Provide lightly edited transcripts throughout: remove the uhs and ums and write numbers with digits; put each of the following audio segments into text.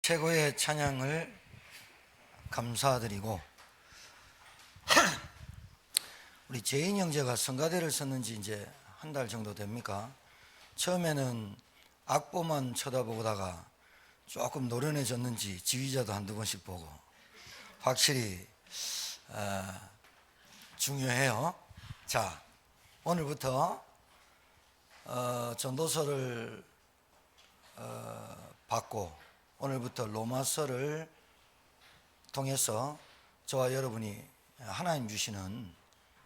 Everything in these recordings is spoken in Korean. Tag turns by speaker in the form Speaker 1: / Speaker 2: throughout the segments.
Speaker 1: 최고의 찬양을 감사드리고, 우리 재인 형제가 성가대를 썼는지 이제 한 달 정도 됩니까? 처음에는 악보만 쳐다보다가 조금 노련해졌는지 지휘자도 한두 번씩 보고, 확실히 중요해요. 자, 오늘부터 전도서를 받고 오늘부터 로마서를 통해서 저와 여러분이 하나님 주시는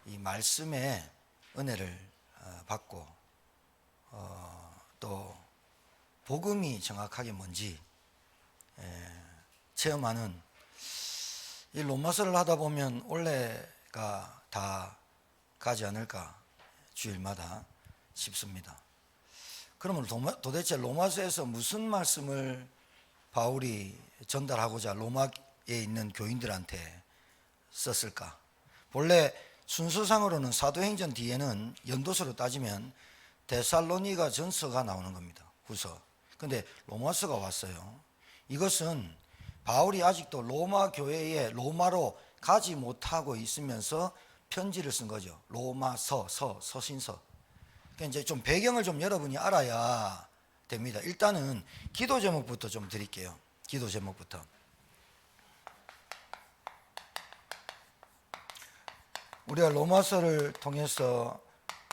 Speaker 1: 이 말씀의 은혜를 받고 또 복음이 정확하게 뭔지 체험하는 이 로마서를 하다 보면 올해가 다 가지 않을까 주일마다 싶습니다. 그러면 도대체 로마서에서 무슨 말씀을 바울이 전달하고자 로마에 있는 교인들한테 썼을까? 본래 순서상으로는 사도행전 뒤에는 연도서로 따지면 데살로니가 전서가 나오는 겁니다. 후서. 근데 로마서가 왔어요. 이것은 바울이 아직도 로마 교회에 로마로 가지 못하고 있으면서 편지를 쓴 거죠. 로마서, 서신서. 그러니까 이제 좀 배경을 좀 여러분이 알아야 됩니다. 일단은 기도 제목부터 좀 드릴게요. 기도 제목부터. 우리가 로마서를 통해서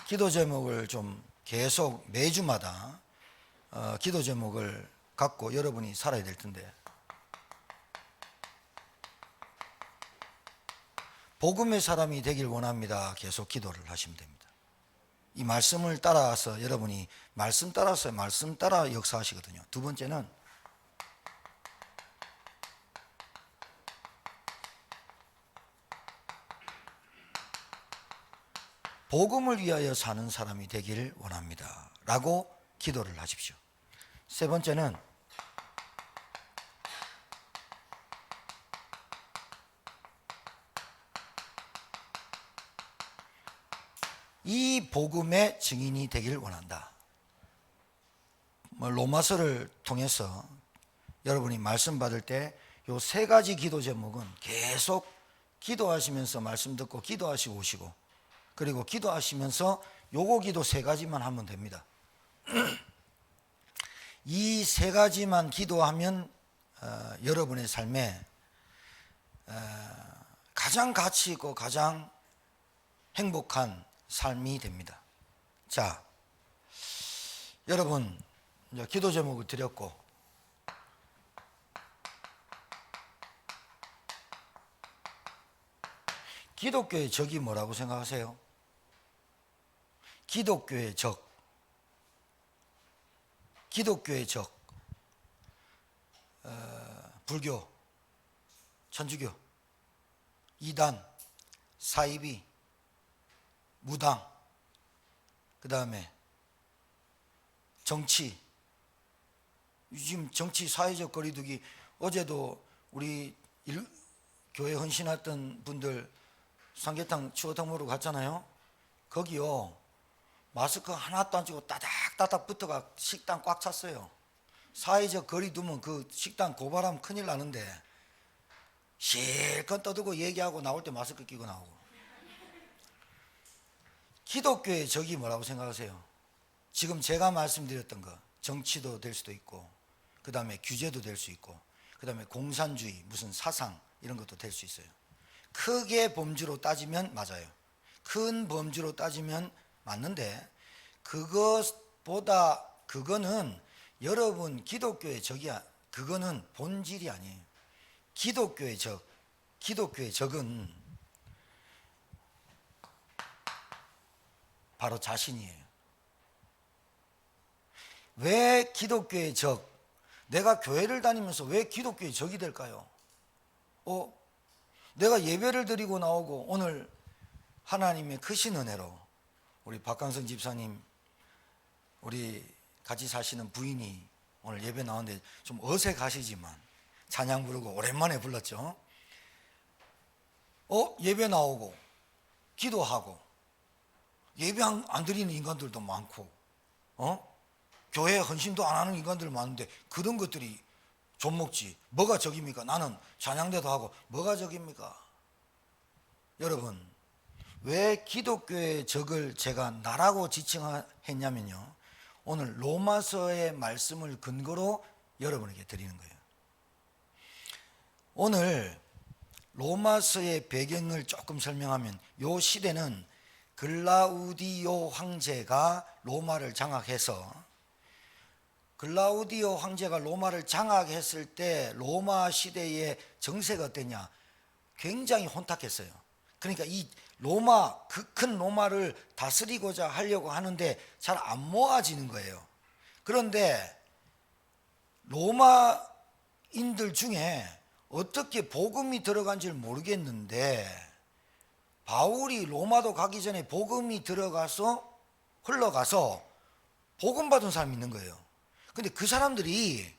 Speaker 1: 기도 제목을 좀 계속 매주마다 기도 제목을 갖고 여러분이 살아야 될 텐데, 복음의 사람이 되길 원합니다. 계속 기도를 하시면 됩니다. 이 말씀을 따라서 여러분이 말씀 따라서 말씀 따라 역사하시거든요. 두 번째는 복음을 위하여 사는 사람이 되길 원합니다. 라고 기도를 하십시오. 세 번째는 이 복음의 증인이 되길 원한다. 로마서를 통해서 여러분이 말씀 받을 때 요 세 가지 기도 제목은 계속 기도하시면서 말씀 듣고 기도하시고 오시고, 그리고 기도하시면서 요거 기도 세 가지만 하면 됩니다. 이 세 가지만 기도하면 여러분의 삶에 가장 가치 있고 가장 행복한 삶이 됩니다. 자, 여러분 이제 기도 제목을 드렸고, 기독교의 적이 뭐라고 생각하세요? 기독교의 적, 기독교의 적, 불교, 천주교, 이단, 사이비, 무당, 그 다음에 정치. 지금 정치 사회적 거리두기, 어제도 우리 교회 헌신했던 분들 삼계탕 추어탕 먹으러 갔잖아요. 거기요 마스크 하나도 안 쓰고 따닥따닥 붙어가 식당 꽉 찼어요. 사회적 거리 두면 그 식당 고발하면 큰일 나는데 실컷 떠들고 얘기하고 나올 때 마스크 끼고 나오고. 기독교의 적이 뭐라고 생각하세요? 지금 제가 말씀드렸던 거, 정치도 될 수도 있고, 그 다음에 규제도 될 수 있고, 그 다음에 공산주의, 무슨 사상 이런 것도 될 수 있어요. 크게 범주로 따지면 맞아요. 큰 범주로 따지면 맞는데, 그거는 여러분 기독교의 적이야. 그거는 본질이 아니에요. 기독교의 적은 바로 자신이에요. 왜 기독교의 적, 내가 교회를 다니면서 왜 기독교의 적이 될까요? 내가 예배를 드리고 나오고, 오늘 하나님의 크신 은혜로 우리 박강성 집사님, 우리 같이 사시는 부인이 오늘 예배 나오는데 좀 어색하시지만 찬양 부르고 오랜만에 불렀죠. 예배 나오고 기도하고 예배 안 드리는 인간들도 많고 교회 헌신도 안 하는 인간들 많은데 그런 것들이 존목지. 뭐가 적입니까? 나는 찬양대도 하고 뭐가 적입니까? 여러분, 왜 기독교의 적을 제가 나라고 지칭했냐면요, 오늘 로마서의 말씀을 근거로 여러분에게 드리는 거예요. 오늘 로마서의 배경을 조금 설명하면, 요 시대는 글라우디오 황제가 로마를 장악해서, 글라우디오 황제가 로마를 장악했을 때 로마 시대의 정세가 어땠냐? 굉장히 혼탁했어요. 그러니까 이 로마, 그 큰 로마를 다스리고자 하려고 하는데 잘 안 모아지는 거예요. 그런데 로마인들 중에 어떻게 복음이 들어간지를 모르겠는데, 바울이 로마도 가기 전에 복음이 흘러가서 복음 받은 사람이 있는 거예요. 근데 그 사람들이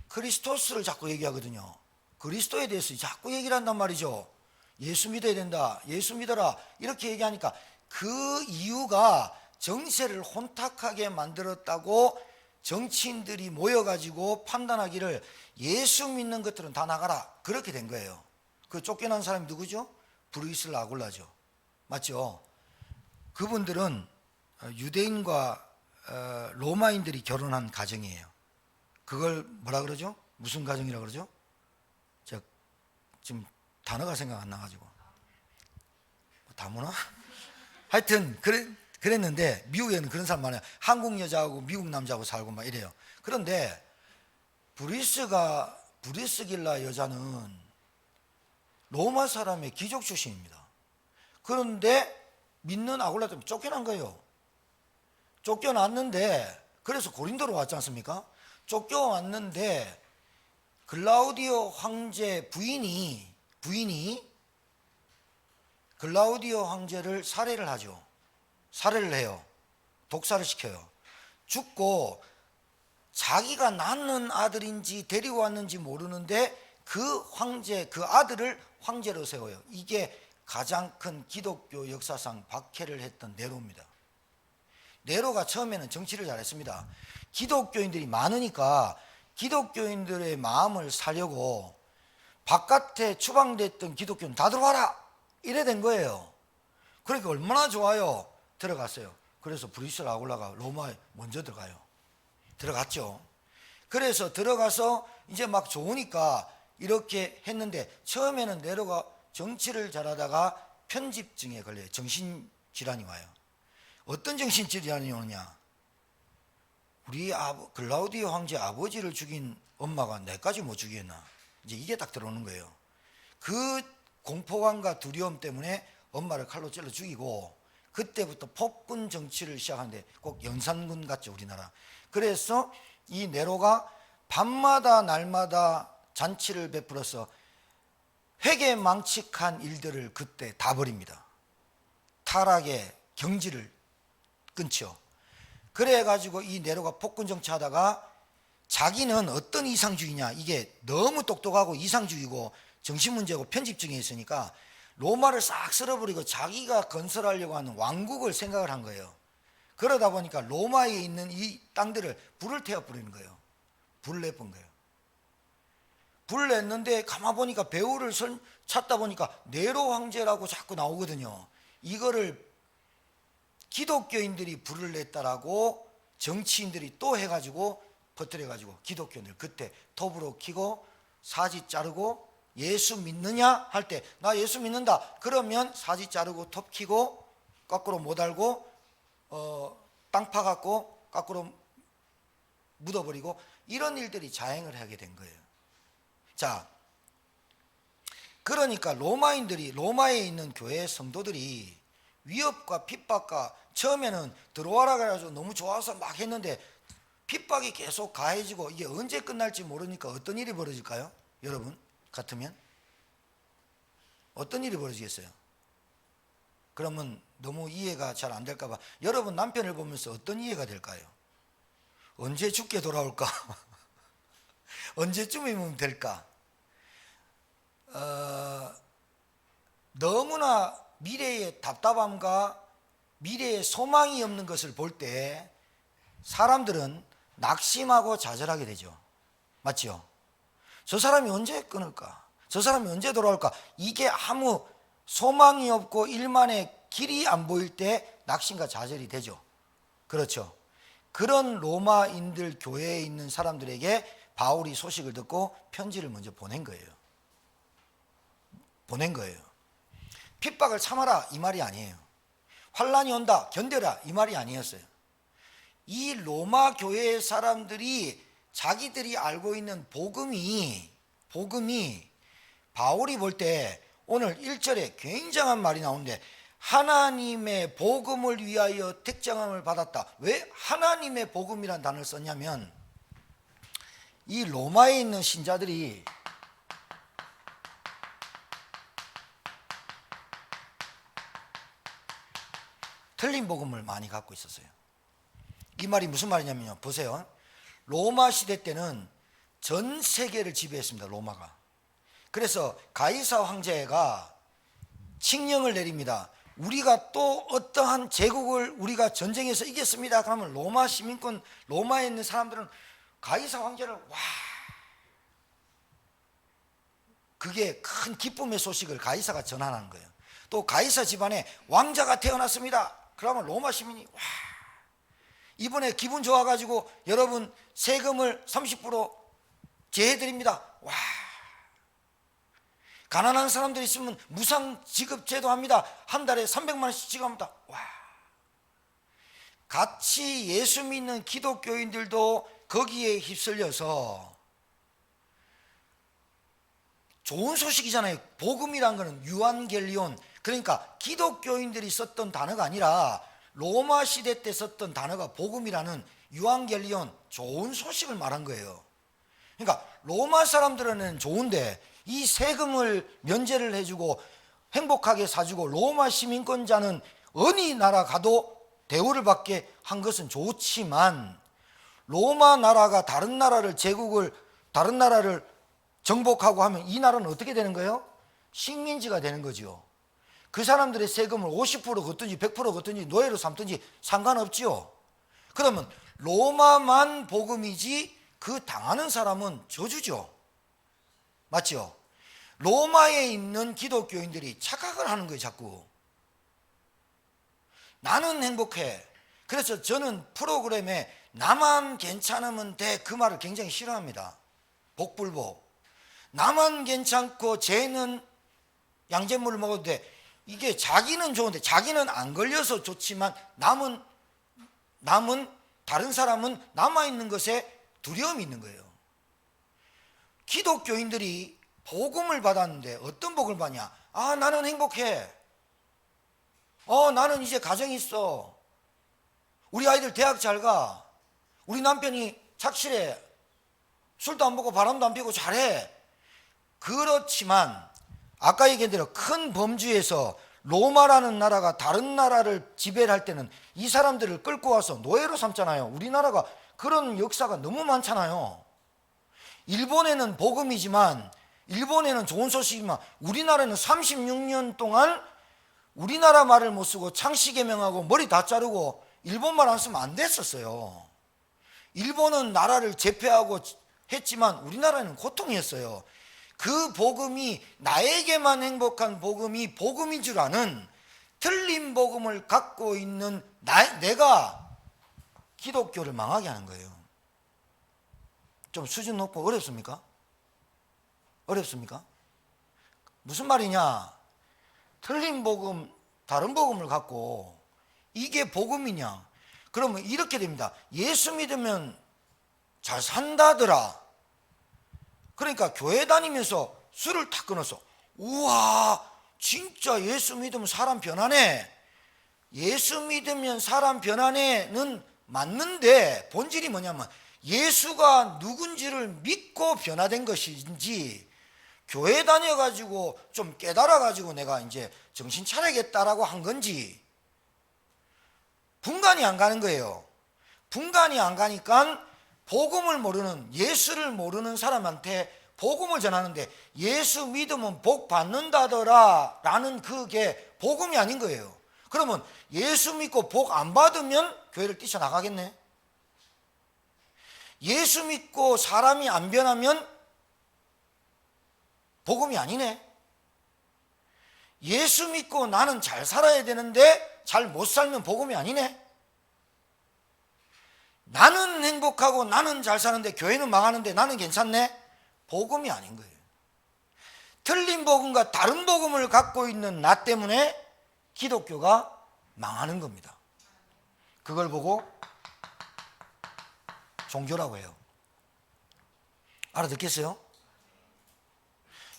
Speaker 1: 크리스토스를 자꾸 얘기하거든요. 그리스도에 대해서 자꾸 얘기를 한단 말이죠. 예수 믿어야 된다, 예수 믿어라, 이렇게 얘기하니까 그 이유가 정세를 혼탁하게 만들었다고 정치인들이 모여가지고 판단하기를, 예수 믿는 것들은 다 나가라, 그렇게 된 거예요. 그 쫓겨난 사람이 누구죠? 브루이슬라 아굴라죠. 맞죠? 그분들은 유대인과 로마인들이 결혼한 가정이에요. 그걸 뭐라 그러죠? 무슨 가정이라 그러죠? 제가 지금 단어가 생각 안 나가지고. 다문화? 하여튼 그랬는데, 미국에는 그런 사람 많아요. 한국 여자하고 미국 남자하고 살고 막 이래요. 그런데 브리스길라 여자는 로마 사람의 귀족 출신입니다. 그런데 믿는 아굴라 때문에 쫓겨난 거예요. 쫓겨났는데, 그래서 고린도로 왔지 않습니까? 쫓겨왔는데 글라우디오 황제 부인이 글라우디오 황제를 살해를 하죠. 살해를 해요. 독살을 시켜요. 죽고, 자기가 낳는 아들인지 데리고 왔는지 모르는데 그 아들을 황제로 세워요. 이게 가장 큰 기독교 역사상 박해를 했던 네로입니다. 네로가 처음에는 정치를 잘했습니다. 기독교인들이 많으니까 기독교인들의 마음을 사려고 바깥에 추방됐던 기독교는 다 들어와라, 이래 된 거예요. 그러니까 얼마나 좋아요. 들어갔어요. 그래서 브리스라 아굴라가 로마에 먼저 들어갔죠. 그래서 들어가서 이제 막 좋으니까 이렇게 했는데, 처음에는 네로가 정치를 잘하다가 편집증에 걸려요. 정신질환이 와요. 어떤 정신질환이 오느냐? 우리 글라우디오 황제 아버지를 죽인 엄마가 내까지 못 죽였나? 이제 이게 딱 들어오는 거예요. 그 공포감과 두려움 때문에 엄마를 칼로 찔러 죽이고, 그때부터 폭군 정치를 시작하는데, 꼭 연산군 같죠, 우리나라. 그래서 이 네로가 밤마다 날마다 잔치를 베풀어서 회개망측한 일들을 그때 다 버립니다. 타락의 경지를 끊죠. 그래가지고 이 네로가 폭군 정치하다가, 자기는 어떤 이상주의냐, 이게 너무 똑똑하고 이상주의고 정신문제고 편집증이 있으니까 로마를 싹 쓸어버리고 자기가 건설하려고 하는 왕국을 생각을 한 거예요. 그러다 보니까 로마에 있는 이 땅들을 불을 태워 버리는 거예요. 불을 내본 거예요. 불을 냈는데 가만 보니까 배우를 찾다 보니까 네로 황제라고 자꾸 나오거든요. 이거를 기독교인들이 불을 냈다라고 정치인들이 또 해가지고 퍼뜨려가지고 기독교인들 그때 톱으로 키고 사지 자르고, 예수 믿느냐 할 때 나 예수 믿는다 그러면 사지 자르고 톱 키고 거꾸로 못 알고 땅 파갖고 거꾸로 묻어버리고, 이런 일들이 자행을 하게 된 거예요. 자, 그러니까 로마에 있는 교회 성도들이 위협과 핍박과, 처음에는 들어와라 그래가지고 너무 좋아서 막 했는데 핍박이 계속 가해지고, 이게 언제 끝날지 모르니까 어떤 일이 벌어질까요? 여러분 같으면 어떤 일이 벌어지겠어요? 그러면 너무 이해가 잘 안 될까 봐, 여러분 남편을 보면서 어떤 이해가 될까요? 언제 죽게 돌아올까? 언제쯤이면 될까? 너무나 미래의 답답함과 미래의 소망이 없는 것을 볼 때 사람들은 낙심하고 좌절하게 되죠. 맞죠? 저 사람이 언제 끊을까? 저 사람이 언제 돌아올까? 이게 아무 소망이 없고 일만의 길이 안 보일 때 낙심과 좌절이 되죠. 그렇죠. 그런 로마인들 교회에 있는 사람들에게 바울이 소식을 듣고 편지를 먼저 보낸 거예요. 핍박을 참아라 이 말이 아니에요. 환난이 온다 견뎌라 이 말이 아니었어요. 이 로마 교회의 사람들이 자기들이 알고 있는 복음이 바울이 볼 때 오늘 1절에 굉장한 말이 나오는데 하나님의 복음을 위하여 택정함을 받았다. 왜 하나님의 복음이라는 단어를 썼냐면 이 로마에 있는 신자들이 틀린 복음을 많이 갖고 있었어요. 이 말이 무슨 말이냐면요. 보세요. 로마 시대 때는 전 세계를 지배했습니다. 로마가. 그래서 가이사 황제가 칙령을 내립니다. 우리가 또 어떠한 제국을 우리가 전쟁에서 이겼습니다. 그러면 로마 시민권, 로마에 있는 사람들은 가이사 황제를 그게 큰 기쁨의 소식을 가이사가 전하는 거예요. 또 가이사 집안에 왕자가 태어났습니다. 그러면 로마 시민이 이번에 기분 좋아가지고 여러분 세금을 30% 제해드립니다. 가난한 사람들 있으면 무상 지급 제도합니다. 한 달에 300만 원씩 지급합니다. 같이 예수 믿는 기독교인들도 거기에 휩쓸려서 좋은 소식이잖아요. 복음이란 거는 유한겔리온, 그러니까 기독교인들이 썼던 단어가 아니라 로마 시대 때 썼던 단어가 복음이라는 유한겔리온, 좋은 소식을 말한 거예요. 그러니까 로마 사람들은 좋은데 이 세금을 면제를 해주고 행복하게 사주고 로마 시민권자는 어느 나라 가도 대우를 받게 한 것은 좋지만 로마 나라가 다른 나라를 정복하고 하면 이 나라는 어떻게 되는 거예요? 식민지가 되는 거죠. 그 사람들의 세금을 50% 걷든지 100% 걷든지 노예로 삼든지 상관없지요. 그러면 로마만 복음이지 그 당하는 사람은 저주죠. 맞죠? 로마에 있는 기독교인들이 착각을 하는 거예요. 자꾸 나는 행복해. 그래서 저는 프로그램에 나만 괜찮으면 돼 그 말을 굉장히 싫어합니다. 복불복. 나만 괜찮고 쟤는 양잿물을 먹어도 돼. 이게 자기는 좋은데 자기는 안 걸려서 좋지만 남은 다른 사람은 남아있는 것에 두려움이 있는 거예요. 기독교인들이 복음을 받았는데 어떤 복을 받냐? 나는 행복해. 나는 이제 가정이 있어. 우리 아이들 대학 잘 가. 우리 남편이 착실해. 술도 안 먹고 바람도 안 피고 잘해. 그렇지만 아까 얘기한 대로 큰 범주에서 로마라는 나라가 다른 나라를 지배를 할 때는 이 사람들을 끌고 와서 노예로 삼잖아요. 우리나라가 그런 역사가 너무 많잖아요. 일본에는 복음이지만 일본에는 좋은 소식이지만 우리나라는 36년 동안 우리나라 말을 못 쓰고 창씨개명하고 머리 다 자르고 일본 말 안 쓰면 안 됐었어요. 일본은 나라를 제패하고 했지만 우리나라는 고통이었어요. 그 복음이 나에게만 행복한 복음이 복음인 줄 아는 틀린 복음을 갖고 있는 내가 기독교를 망하게 하는 거예요. 좀 수준 높고 어렵습니까? 어렵습니까? 무슨 말이냐? 틀린 복음, 다른 복음을 갖고 이게 복음이냐? 그러면 이렇게 됩니다. 예수 믿으면 잘 산다더라. 그러니까 교회 다니면서 술을 탁 끊었어. 우와, 진짜 예수 믿으면 사람 변하네. 예수 믿으면 사람 변하네는 맞는데 본질이 뭐냐면 예수가 누군지를 믿고 변화된 것인지 교회 다녀가지고 좀 깨달아가지고 내가 이제 정신 차려야겠다라고 한 건지 분간이 안 가는 거예요. 분간이 안 가니까 복음을 모르는, 예수를 모르는 사람한테 복음을 전하는데 예수 믿으면 복 받는다더라 라는 그게 복음이 아닌 거예요. 그러면 예수 믿고 복 안 받으면 교회를 뛰쳐나가겠네. 예수 믿고 사람이 안 변하면 복음이 아니네. 예수 믿고 나는 잘 살아야 되는데 잘 못 살면 복음이 아니네. 나는 행복하고 나는 잘 사는데 교회는 망하는데 나는 괜찮네. 복음이 아닌 거예요. 틀린 복음과 다른 복음을 갖고 있는 나 때문에 기독교가 망하는 겁니다. 그걸 보고 종교라고 해요. 알아듣겠어요?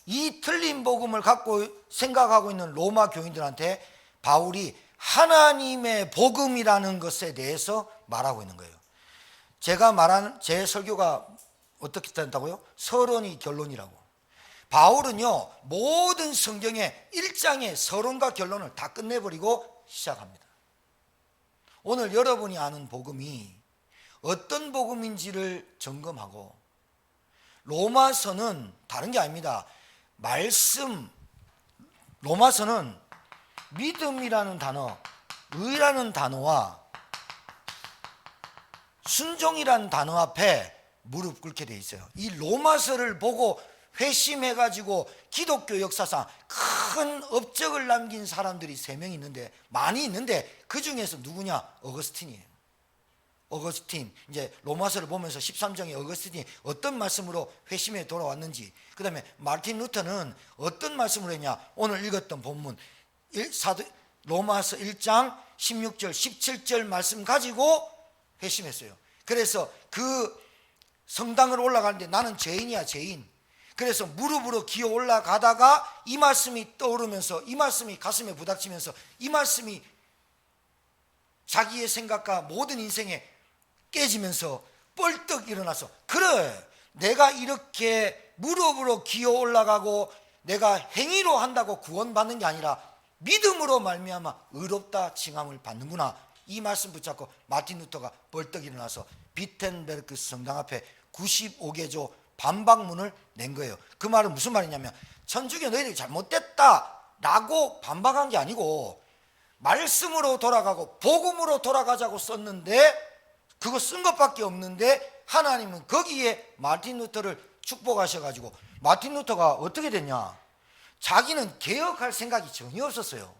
Speaker 1: 이 틀린 복음을 갖고 생각하고 있는 로마 교인들한테 바울이 하나님의 복음이라는 것에 대해서 말하고 있는 거예요. 제가 말한 제 설교가 어떻게 된다고요? 서론이 결론이라고. 바울은요, 모든 성경의 1장의 서론과 결론을 다 끝내버리고 시작합니다. 오늘 여러분이 아는 복음이 어떤 복음인지를 점검하고, 로마서는 다른 게 아닙니다. 로마서는 믿음이라는 단어, 의라는 단어와 순종이라는 단어 앞에 무릎 꿇게 돼 있어요. 이 로마서를 보고 회심해가지고 기독교 역사상 큰 업적을 남긴 사람들이 3명 있는데, 많이 있는데 그 중에서 누구냐? 어거스틴이에요. 어거스틴, 이제 로마서를 보면서 13장에 어거스틴이 어떤 말씀으로 회심에 돌아왔는지, 그 다음에 마틴 루터는 어떤 말씀을 했냐? 오늘 읽었던 본문 로마서 1장 16절 17절 말씀 가지고 회심했어요. 그래서 그 성당을 올라가는데 나는 죄인이야, 죄인. 그래서 무릎으로 기어 올라가다가 이 말씀이 떠오르면서, 이 말씀이 가슴에 부닥치면서, 이 말씀이 자기의 생각과 모든 인생에 깨지면서 뻘떡 일어나서, 그래, 내가 이렇게 무릎으로 기어 올라가고 내가 행위로 한다고 구원받는 게 아니라 믿음으로 말미암아 의롭다 칭함을 받는구나. 이 말씀 붙잡고 마틴 루터가 벌떡 일어나서 비텐베르크 성당 앞에 95개조 반박문을 낸 거예요. 그 말은 무슨 말이냐면, 천주교 너희들이 잘못됐다 라고 반박한 게 아니고 말씀으로 돌아가고 복음으로 돌아가자고 썼는데, 그거 쓴 것밖에 없는데 하나님은 거기에 마틴 루터를 축복하셔가지고, 마틴 루터가 어떻게 됐냐? 자기는 개혁할 생각이 전혀 없었어요.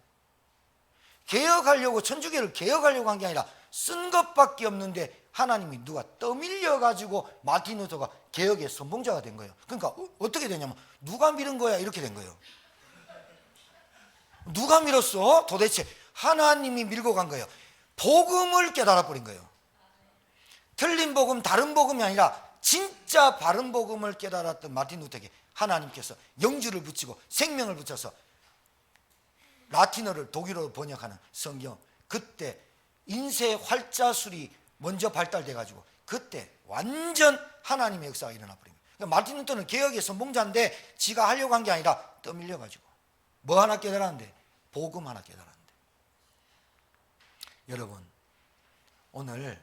Speaker 1: 개혁하려고, 천주교를 개혁하려고 한 게 아니라 쓴 것밖에 없는데 하나님이 누가 떠밀려가지고 마틴 루터가 개혁의 선봉자가 된 거예요. 그러니까 어떻게 되냐면, 누가 밀은 거야? 이렇게 된 거예요. 누가 밀었어? 도대체 하나님이 밀고 간 거예요. 복음을 깨달아 버린 거예요. 틀린 복음, 다른 복음이 아니라 진짜 바른 복음을 깨달았던 마틴 루터에게 하나님께서 영주를 붙이고 생명을 붙여서 라틴어를 독일어로 번역하는 성경, 그때 인쇄 활자술이 먼저 발달돼 가지고 그때 완전 하나님의 역사가 일어나 버립니다. 그러니까 마틴 루터는 개혁의 선봉자인데 지가 하려고 한 게 아니라 떠밀려 가지고 뭐 하나 깨달았는데? 복음 하나 깨달았는데. 여러분, 오늘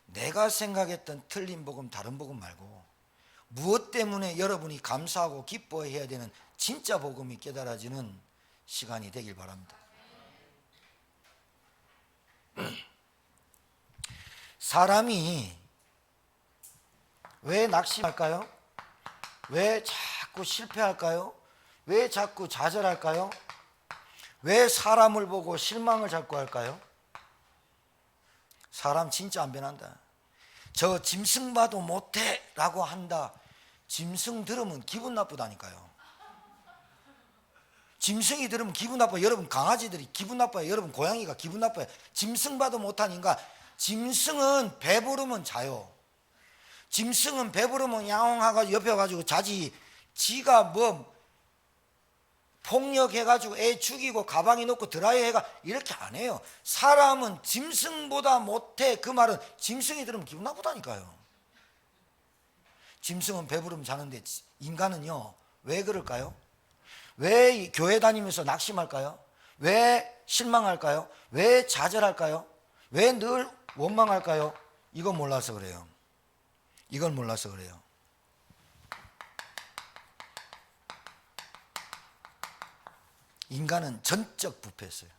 Speaker 1: 내가 생각했던 틀린 복음, 다른 복음 말고 무엇 때문에 여러분이 감사하고 기뻐해야 되는 진짜 복음이 깨달아지는 시간이 되길 바랍니다. 사람이 왜 낙심할까요? 왜 자꾸 실패할까요? 왜 자꾸 좌절할까요? 왜 사람을 보고 실망을 자꾸 할까요? 사람 진짜 안 변한다. 저 짐승 봐도 못해 라고 한다. 짐승 들으면 기분 나쁘다니까요. 짐승이 들으면 기분 나빠요. 여러분 강아지들이 기분 나빠요. 여러분 고양이가 기분 나빠요. 짐승 봐도 못하니까. 짐승은 배부르면 자요. 짐승은 배부르면 야옹하고 옆에 가지고 자지. 지가 뭐 폭력해가지고 애 죽이고 가방에 넣고 드라이어 해가 이렇게 안 해요. 사람은 짐승보다 못해. 그 말은 짐승이 들으면 기분 나쁘다니까요. 짐승은 배부르면 자는데 인간은요, 왜 그럴까요? 왜 교회 다니면서 낙심할까요? 왜 실망할까요? 왜 좌절할까요? 왜 늘 원망할까요? 이건 몰라서 그래요. 이건 몰라서 그래요. 인간은 전적 부패했어요.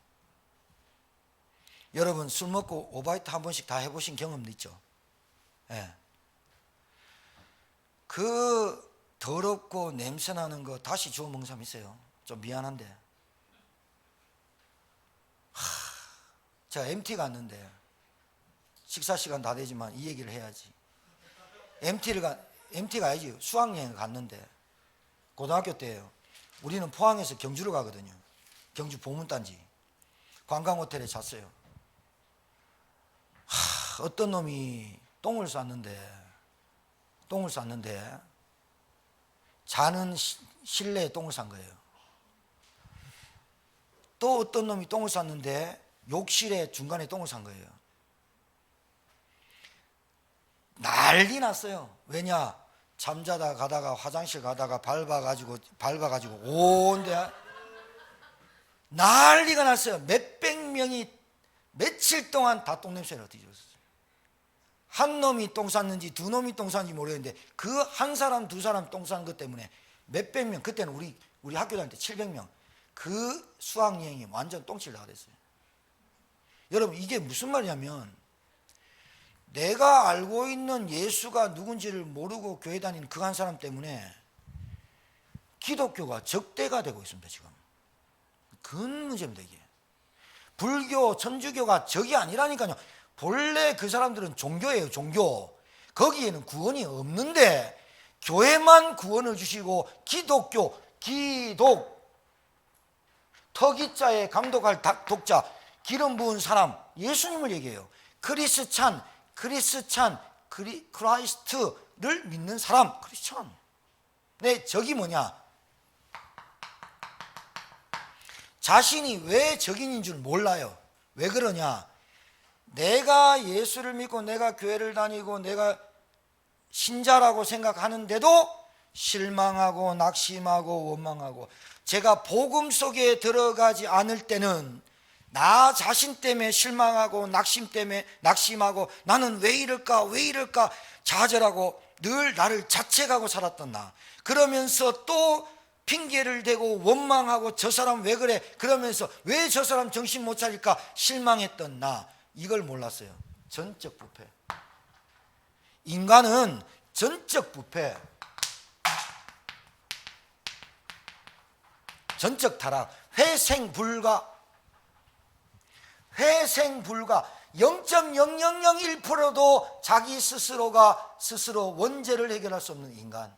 Speaker 1: 여러분 술 먹고 오바이트 한 번씩 다 해보신 경험도 있죠? 예. 그 더럽고 냄새나는 거 다시 주워 먹는 사람 있어요? 좀 미안한데. 제가 MT 갔는데 식사 시간 다 되지만 이 얘기를 해야지. MT 가야지. 수학여행을 갔는데 고등학교 때예요. 우리는 포항에서 경주로 가거든요. 경주 보문단지 관광호텔에 잤어요. 어떤 놈이 똥을 쌌는데 자는 실내에 똥을 싼 거예요. 또 어떤 놈이 똥을 쌌는데 욕실에 중간에 똥을 싼 거예요. 난리 났어요. 왜냐? 잠자다 가다가 화장실 가다가 밟아가지고 온데 난리가 났어요. 몇백 명이 며칠 동안 다 똥냄새를 뒤졌어요. 한 놈이 똥 쌌는지 두 놈이 똥 쌌는지 모르겠는데 그 한 사람 두 사람 똥 싼 것 때문에 몇백 명, 그때는 우리 학교 다닐 때 700명, 그 수학여행이 완전 똥칠다가 됐어요. 여러분, 이게 무슨 말이냐면 내가 알고 있는 예수가 누군지를 모르고 교회 다니는 그 한 사람 때문에 기독교가 적대가 되고 있습니다. 지금 큰 문제입니다. 이게 불교, 천주교가 적이 아니라니까요. 본래 그 사람들은 종교예요. 종교. 거기에는 구원이 없는데 교회만 구원을 주시고 기독교, 터기자에 감독할 독자, 기름 부은 사람, 예수님을 얘기해요. 크리스찬, 크라이스트를 믿는 사람, 크리스찬. 네, 적이 뭐냐? 자신이 왜 적인인 줄 몰라요. 왜 그러냐? 내가 예수를 믿고 내가 교회를 다니고 내가 신자라고 생각하는데도 실망하고 낙심하고 원망하고, 제가 복음 속에 들어가지 않을 때는 나 자신 때문에 실망하고 낙심하고 나는 왜 이럴까 좌절하고 늘 나를 자책하고 살았던 나, 그러면서 또 핑계를 대고 원망하고 저 사람 왜 그래 그러면서 왜 저 사람 정신 못 차릴까 실망했던 나, 이걸 몰랐어요. 전적 부패. 인간은 전적 부패, 전적 타락, 회생 불가 0.0001%도 자기 스스로가 스스로 원죄를 해결할 수 없는 인간.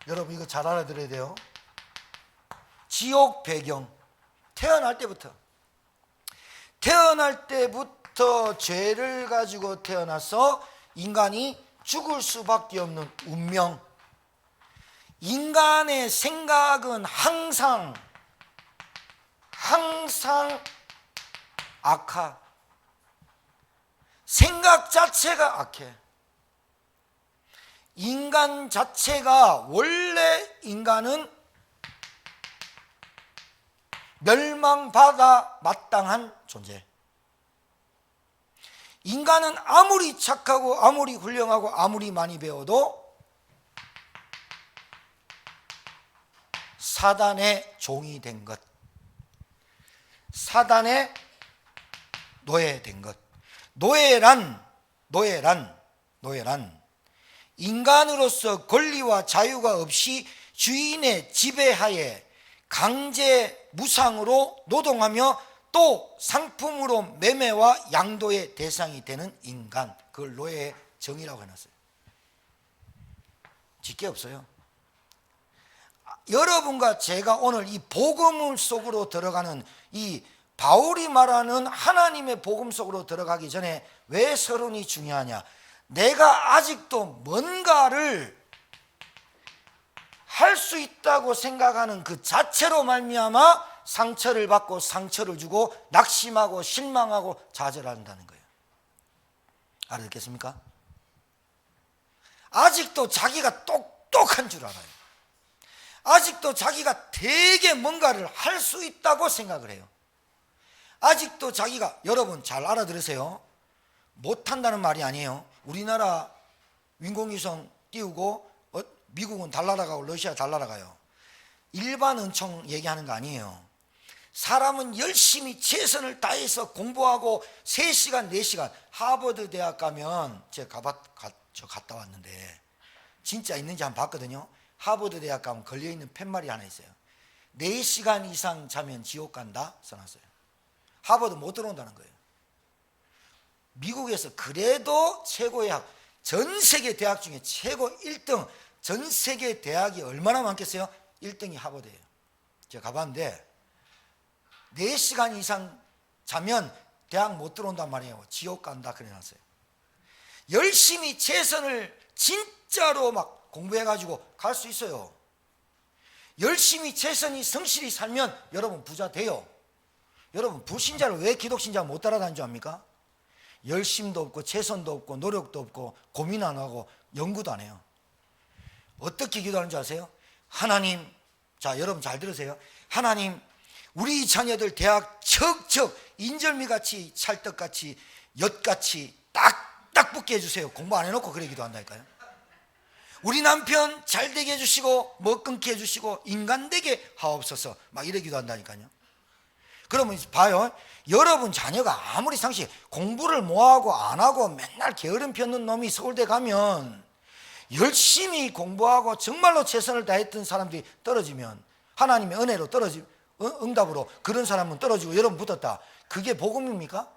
Speaker 1: 여러분, 이거 잘 알아들어야 돼요. 지옥 배경, 태어날 때부터 죄를 가지고 태어나서 인간이 죽을 수밖에 없는 운명. 인간의 생각은 항상 악하. 생각 자체가 악해. 인간 자체가, 원래 인간은 멸망받아 마땅한 존재. 인간은 아무리 착하고 아무리 훌륭하고 아무리 많이 배워도 사단의 종이 된 것, 사단의 노예된 것. 노예란 인간으로서 권리와 자유가 없이 주인의 지배하에 강제 무상으로 노동하며 또 상품으로 매매와 양도의 대상이 되는 인간, 그걸 노예의 정의라고 해놨어요. 짓게 없어요. 여러분과 제가 오늘 이 복음 속으로 들어가는, 이 바울이 말하는 하나님의 복음 속으로 들어가기 전에 왜 서론이 중요하냐? 내가 아직도 뭔가를 할 수 있다고 생각하는 그 자체로 말미암아 상처를 받고 상처를 주고 낙심하고 실망하고 좌절한다는 거예요. 알아듣겠습니까? 아직도 자기가 똑똑한 줄 알아요. 아직도 자기가 되게 뭔가를 할 수 있다고 생각을 해요. 아직도 자기가, 여러분 잘 알아들으세요. 못한다는 말이 아니에요. 우리나라 인공위성 띄우고 미국은 달 날아가고 러시아 달 날아가요. 일반 은총 얘기하는 거 아니에요. 사람은 열심히 최선을 다해서 공부하고 3시간, 4시간 하버드 대학 가면 제가 갔다 왔는데 진짜 있는지 한번 봤거든요. 하버드 대학 가면 걸려있는 팻말이 하나 있어요. 4시간 이상 자면 지옥 간다 써놨어요. 하버드 못 들어온다는 거예요. 미국에서 그래도 최고의 전 세계 대학 중에 최고 1등, 전 세계 대학이 얼마나 많겠어요? 1등이 하버드예요. 제가 가봤는데 4시간 이상 자면 대학 못 들어온단 말이에요. 지옥 간다 그래놨어요. 열심히 최선을 진짜로 막 공부해가지고 갈 수 있어요. 열심히 최선이 성실히 살면 여러분 부자 돼요. 여러분 불신자를 왜 기독신자 못 따라다니는 줄 압니까? 열심도 없고 최선도 없고 노력도 없고 고민 안 하고 연구도 안 해요. 어떻게 기도하는 줄 아세요? 하나님, 자 여러분 잘 들으세요. 하나님, 우리 자녀들 대학 척척 인절미같이 찰떡같이 엿같이 딱딱 붙게 해주세요. 공부 안 해놓고 그래 기도한다니까요. 우리 남편 잘 되게 해주시고 못 끊게 해주시고 인간 되게 하옵소서 막 이래 기도한다니까요. 그러면 봐요. 여러분 자녀가 아무리 상식 공부를 뭐하고 안 하고 맨날 게으름 펴는 놈이 서울대 가면 열심히 공부하고 정말로 최선을 다했던 사람들이 떨어지면 하나님의 은혜로 응답으로 그런 사람은 떨어지고 여러분 붙었다. 그게 복음입니까?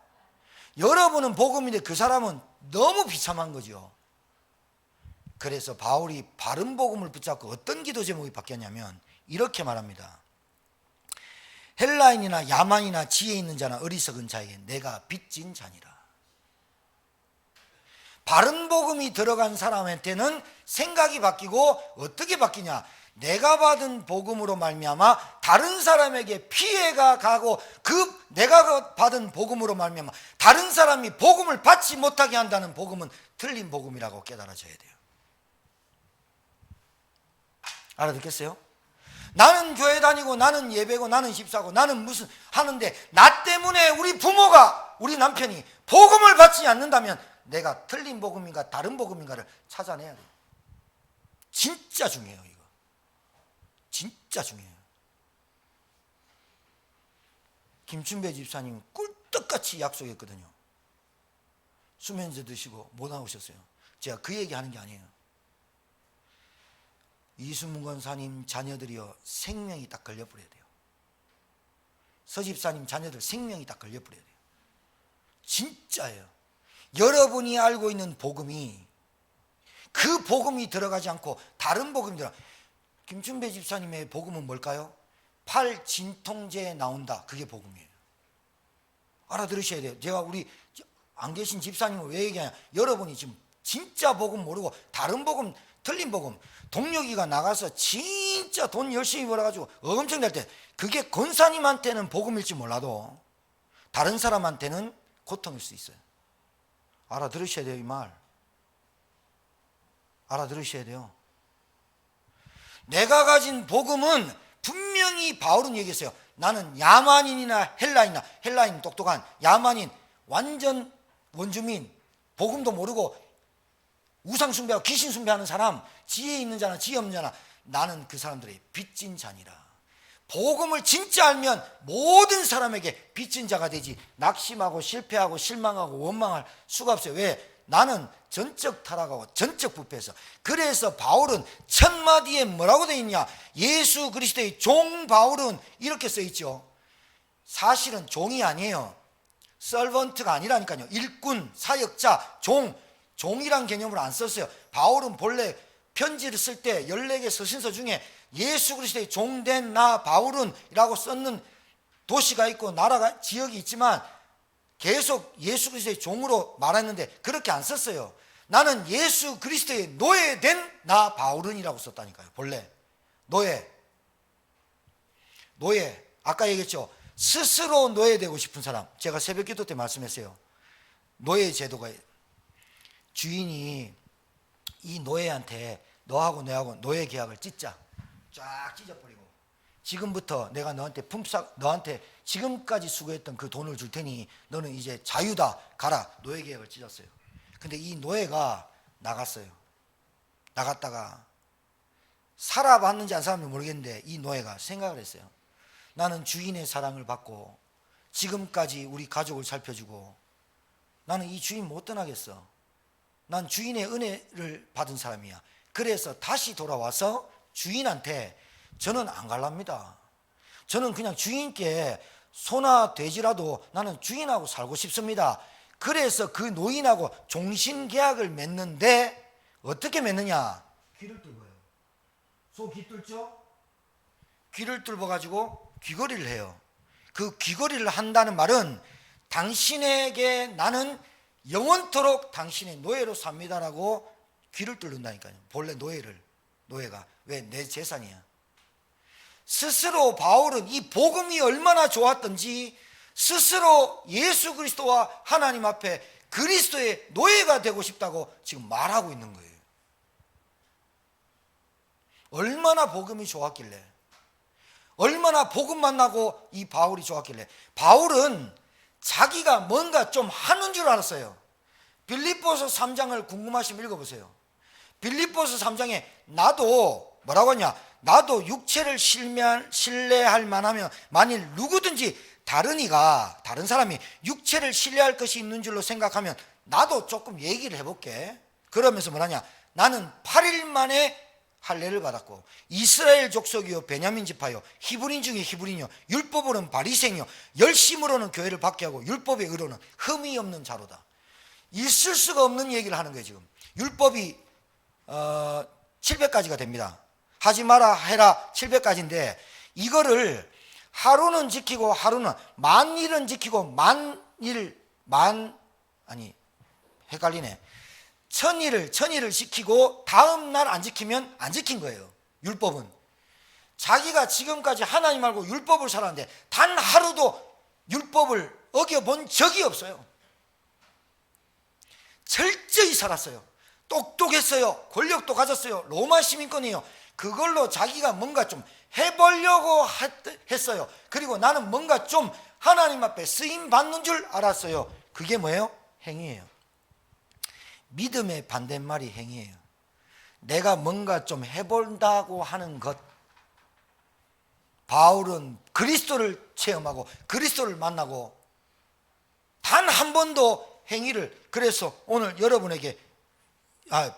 Speaker 1: 여러분은 복음인데 그 사람은 너무 비참한 거죠. 그래서 바울이 바른 복음을 붙잡고 어떤 기도 제목이 바뀌었냐면 이렇게 말합니다. 헬라인이나 야만이나 지혜 있는 자나 어리석은 자에게 내가 빚진 자니라. 바른 복음이 들어간 사람한테는 생각이 바뀌고 어떻게 바뀌냐? 내가 받은 복음으로 말미암아 다른 사람에게 피해가 가고 내가 받은 복음으로 말미암아 다른 사람이 복음을 받지 못하게 한다는 복음은 틀린 복음이라고 깨달아져야 돼요. 알아듣겠어요? 나는 교회 다니고 나는 예배고 나는 집사고 나는 무슨 하는데 나 때문에 우리 부모가 우리 남편이 복음을 받지 않는다면 내가 틀린 복음인가 다른 복음인가를 찾아내야 돼요. 진짜 중요해요. 이거 진짜 중요해요. 김춘배 집사님 꿀떡같이 약속했거든요. 수면제 드시고 못 나오셨어요. 제가 그 얘기하는 게 아니에요. 이수문 권사님 자녀들이요 생명이 딱 걸려버려야 돼요. 서 집사님 자녀들 생명이 딱 걸려버려야 돼요. 진짜예요. 여러분이 알고 있는 복음이 그 복음이 들어가지 않고 다른 복음이 들어가. 김춘배 집사님의 복음은 뭘까요? 팔진통제에 나온다. 그게 복음이에요. 알아들으셔야 돼요. 제가 우리 안 계신 집사님을 왜 얘기하냐, 여러분이 지금 진짜 복음 모르고 다른 복음 틀린 복음, 동료기가 나가서 진짜 돈 열심히 벌어가지고 엄청 될 때 그게 권사님한테는 복음일지 몰라도 다른 사람한테는 고통일 수 있어요. 알아들으셔야 돼요. 이 말 알아들으셔야 돼요. 내가 가진 복음은 분명히 바울은 얘기했어요. 나는 야만인이나 헬라인 똑똑한 야만인 완전 원주민 복음도 모르고 우상 숭배하고 귀신 숭배하는 사람, 지혜 있는 자나 지혜 없는 자나 나는 그 사람들의 빚진 자니라. 복음을 진짜 알면 모든 사람에게 빚진 자가 되지 낙심하고 실패하고 실망하고 원망할 수가 없어요. 왜? 나는 전적 타락하고 전적 부패해서. 그래서 바울은 첫 마디에 뭐라고 되어 있냐? 예수 그리스도의 종 바울은 이렇게 써 있죠. 사실은 종이 아니에요. 서번트가 아니라니까요. 일꾼, 사역자, 종이란 개념으로 안 썼어요. 바울은 본래 편지를 쓸 때 14개 서신서 중에 예수 그리스도의 종된 나 바울은 이라고 썼는 도시가 있고 나라가 지역이 있지만 계속 예수 그리스도의 종으로 말했는데 그렇게 안 썼어요. 나는 예수 그리스도의 노예된 나 바울은이라고 썼다니까요. 본래 노예 아까 얘기했죠. 스스로 노예되고 싶은 사람, 제가 새벽기도 때 말씀했어요. 노예 제도가 주인이 이 노예한테 너하고 내하고 노예 계약을 찢자, 쫙 찢어버리고 지금부터 내가 너한테 지금까지 수고했던 그 돈을 줄 테니 너는 이제 자유다, 가라. 노예 계약을 찢었어요. 근데 이 노예가 나갔어요. 나갔다가 살아봤는지 안 살았는지 모르겠는데 이 노예가 생각을 했어요. 나는 주인의 사랑을 받고 지금까지 우리 가족을 살펴주고 나는 이 주인 못 떠나겠어. 난 주인의 은혜를 받은 사람이야. 그래서 다시 돌아와서 주인한테 저는 안 갈랍니다. 저는 그냥 주인께 소나 돼지라도 나는 주인하고 살고 싶습니다. 그래서 그 노인하고 종신계약을 맺는데 어떻게 맺느냐? 귀를 뚫어요. 소 귀 뚫죠? 귀를 뚫어가지고 귀걸이를 해요. 그 귀걸이를 한다는 말은 당신에게 나는 영원토록 당신의 노예로 삽니다라고 귀를 뚫는다니까요. 본래 노예가 왜 내 재산이야. 스스로 바울은 이 복음이 얼마나 좋았던지 스스로 예수 그리스도와 하나님 앞에 그리스도의 노예가 되고 싶다고 지금 말하고 있는 거예요. 얼마나 복음이 좋았길래, 얼마나 복음 만나고 이 바울이 좋았길래. 바울은 자기가 뭔가 좀 하는 줄 알았어요. 빌립보서 3장을 궁금하시면 읽어보세요. 빌립보서 3장에 나도 뭐라고 하냐, 나도 육체를 신뢰할 만하면 만일 누구든지 다른 사람이 육체를 신뢰할 것이 있는 줄로 생각하면 나도 조금 얘기를 해볼게. 그러면서 뭐라냐, 나는 8일 만에 할례를 받았고 이스라엘 족속이요 베냐민 지파요 히브리인 중에 히브리인이요 율법으로는 바리새인이요 열심으로는 교회를 받게 하고 율법의 의로는 흠이 없는 자로다. 있을 수가 없는 얘기를 하는 거예요. 지금 율법이 700가지가 됩니다. 하지 마라 해라 700가지인데 이거를 하루는 지키고 하루는 만일은 지키고 헷갈리네. 천일을 지키고 다음 날 안 지키면 안 지킨 거예요. 율법은 자기가 지금까지 하나님 말고 율법을 살았는데 단 하루도 율법을 어겨본 적이 없어요. 철저히 살았어요. 똑똑했어요. 권력도 가졌어요. 로마 시민권이에요. 그걸로 자기가 뭔가 좀 해보려고 했어요. 그리고 나는 뭔가 좀 하나님 앞에 쓰임 받는 줄 알았어요. 그게 뭐예요? 행위예요. 믿음의 반대말이 행위예요. 내가 뭔가 좀 해본다고 하는 것. 바울은 그리스도를 체험하고 그리스도를 만나고 단 한 번도 행위를, 그래서 오늘 여러분에게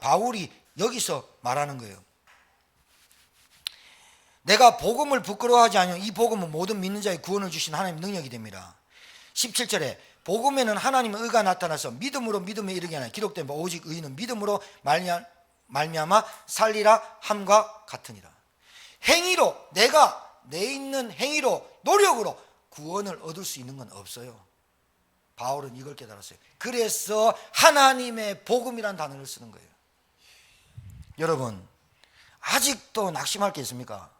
Speaker 1: 바울이 여기서 말하는 거예요. 내가 복음을 부끄러워하지 않으면 이 복음은 모든 믿는 자의 구원을 주신 하나님의 능력이 됩니다. 17절에 복음에는 하나님의 의가 나타나서 믿음으로 믿음에 이르게 하나 기록된 바 오직 의인은 믿음으로 말미암아 살리라 함과 같으니라. 행위로, 내가 내 있는 행위로 노력으로 구원을 얻을 수 있는 건 없어요. 바울은 이걸 깨달았어요. 그래서 하나님의 복음이란 단어를 쓰는 거예요. 여러분 아직도 낙심할 게 있습니까?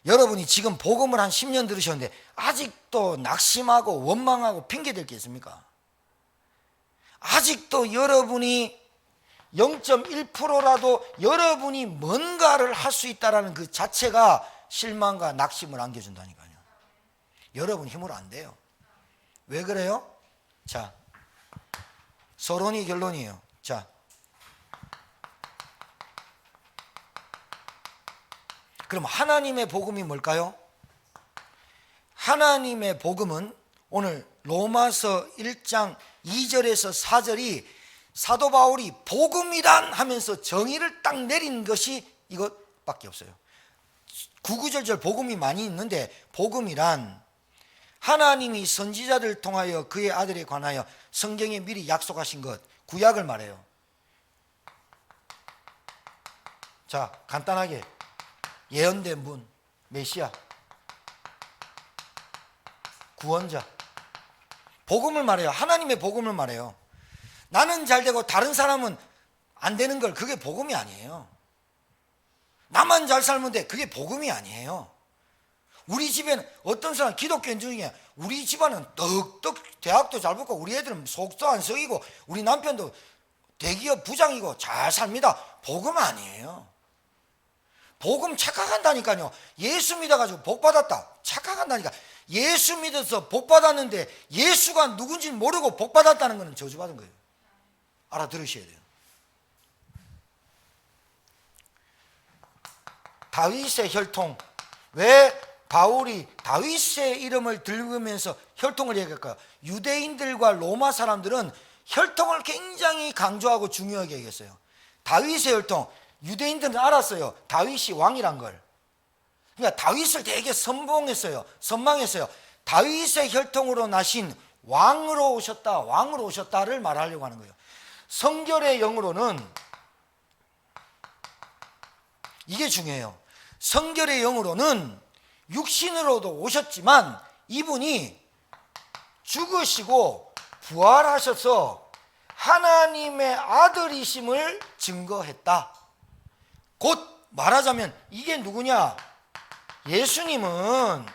Speaker 1: 여러분이 지금 복음을 한 10년 들으셨는데 아직도 낙심하고 원망하고 핑계댈 게 있습니까? 아직도 여러분이 0.1%라도 여러분이 뭔가를 할 수 있다는 그 자체가 실망과 낙심을 안겨준다니까요. 여러분 힘으로 안 돼요. 왜 그래요? 자, 서론이 결론이에요. 자, 그럼 하나님의 복음이 뭘까요? 하나님의 복음은 오늘 로마서 1장 2절에서 4절이 사도 바울이 복음이란 하면서 정의를 딱 내린 것이 이것밖에 없어요. 구구절절 복음이 많이 있는데 복음이란 하나님이 선지자들 통하여 그의 아들에 관하여 성경에 미리 약속하신 것, 구약을 말해요. 자, 간단하게 예언된 분, 메시아, 구원자, 복음을 말해요. 하나님의 복음을 말해요. 나는 잘 되고 다른 사람은 안 되는 걸, 그게 복음이 아니에요. 나만 잘 살면 돼, 그게 복음이 아니에요. 우리 집에는 어떤 사람 기독교인 중에 우리 집안은 떡떡 대학도 잘 붙고 우리 애들은 속도 안 썩이고 우리 남편도 대기업 부장이고 잘 삽니다. 복음 아니에요. 복음 착각한다니까요. 예수 믿어가지고 복 받았다 착각한다니까. 예수 믿어서 복 받았는데 예수가 누군지 모르고 복 받았다는 것은 저주받은 거예요. 알아들으셔야 돼요. 다윗의 혈통, 왜 바울이 다윗의 이름을 들으면서 혈통을 얘기할까요? 유대인들과 로마 사람들은 혈통을 굉장히 강조하고 중요하게 얘기했어요. 다윗의 혈통, 유대인들은 알았어요. 다윗이 왕이란 걸. 그러니까 다윗을 되게 선망했어요. 다윗의 혈통으로 나신 왕으로 오셨다를 말하려고 하는 거예요. 성결의 영으로는, 이게 중요해요. 성결의 영으로는 육신으로도 오셨지만 이분이 죽으시고 부활하셔서 하나님의 아들이심을 증거했다. 곧 말하자면 이게 누구냐? 예수님은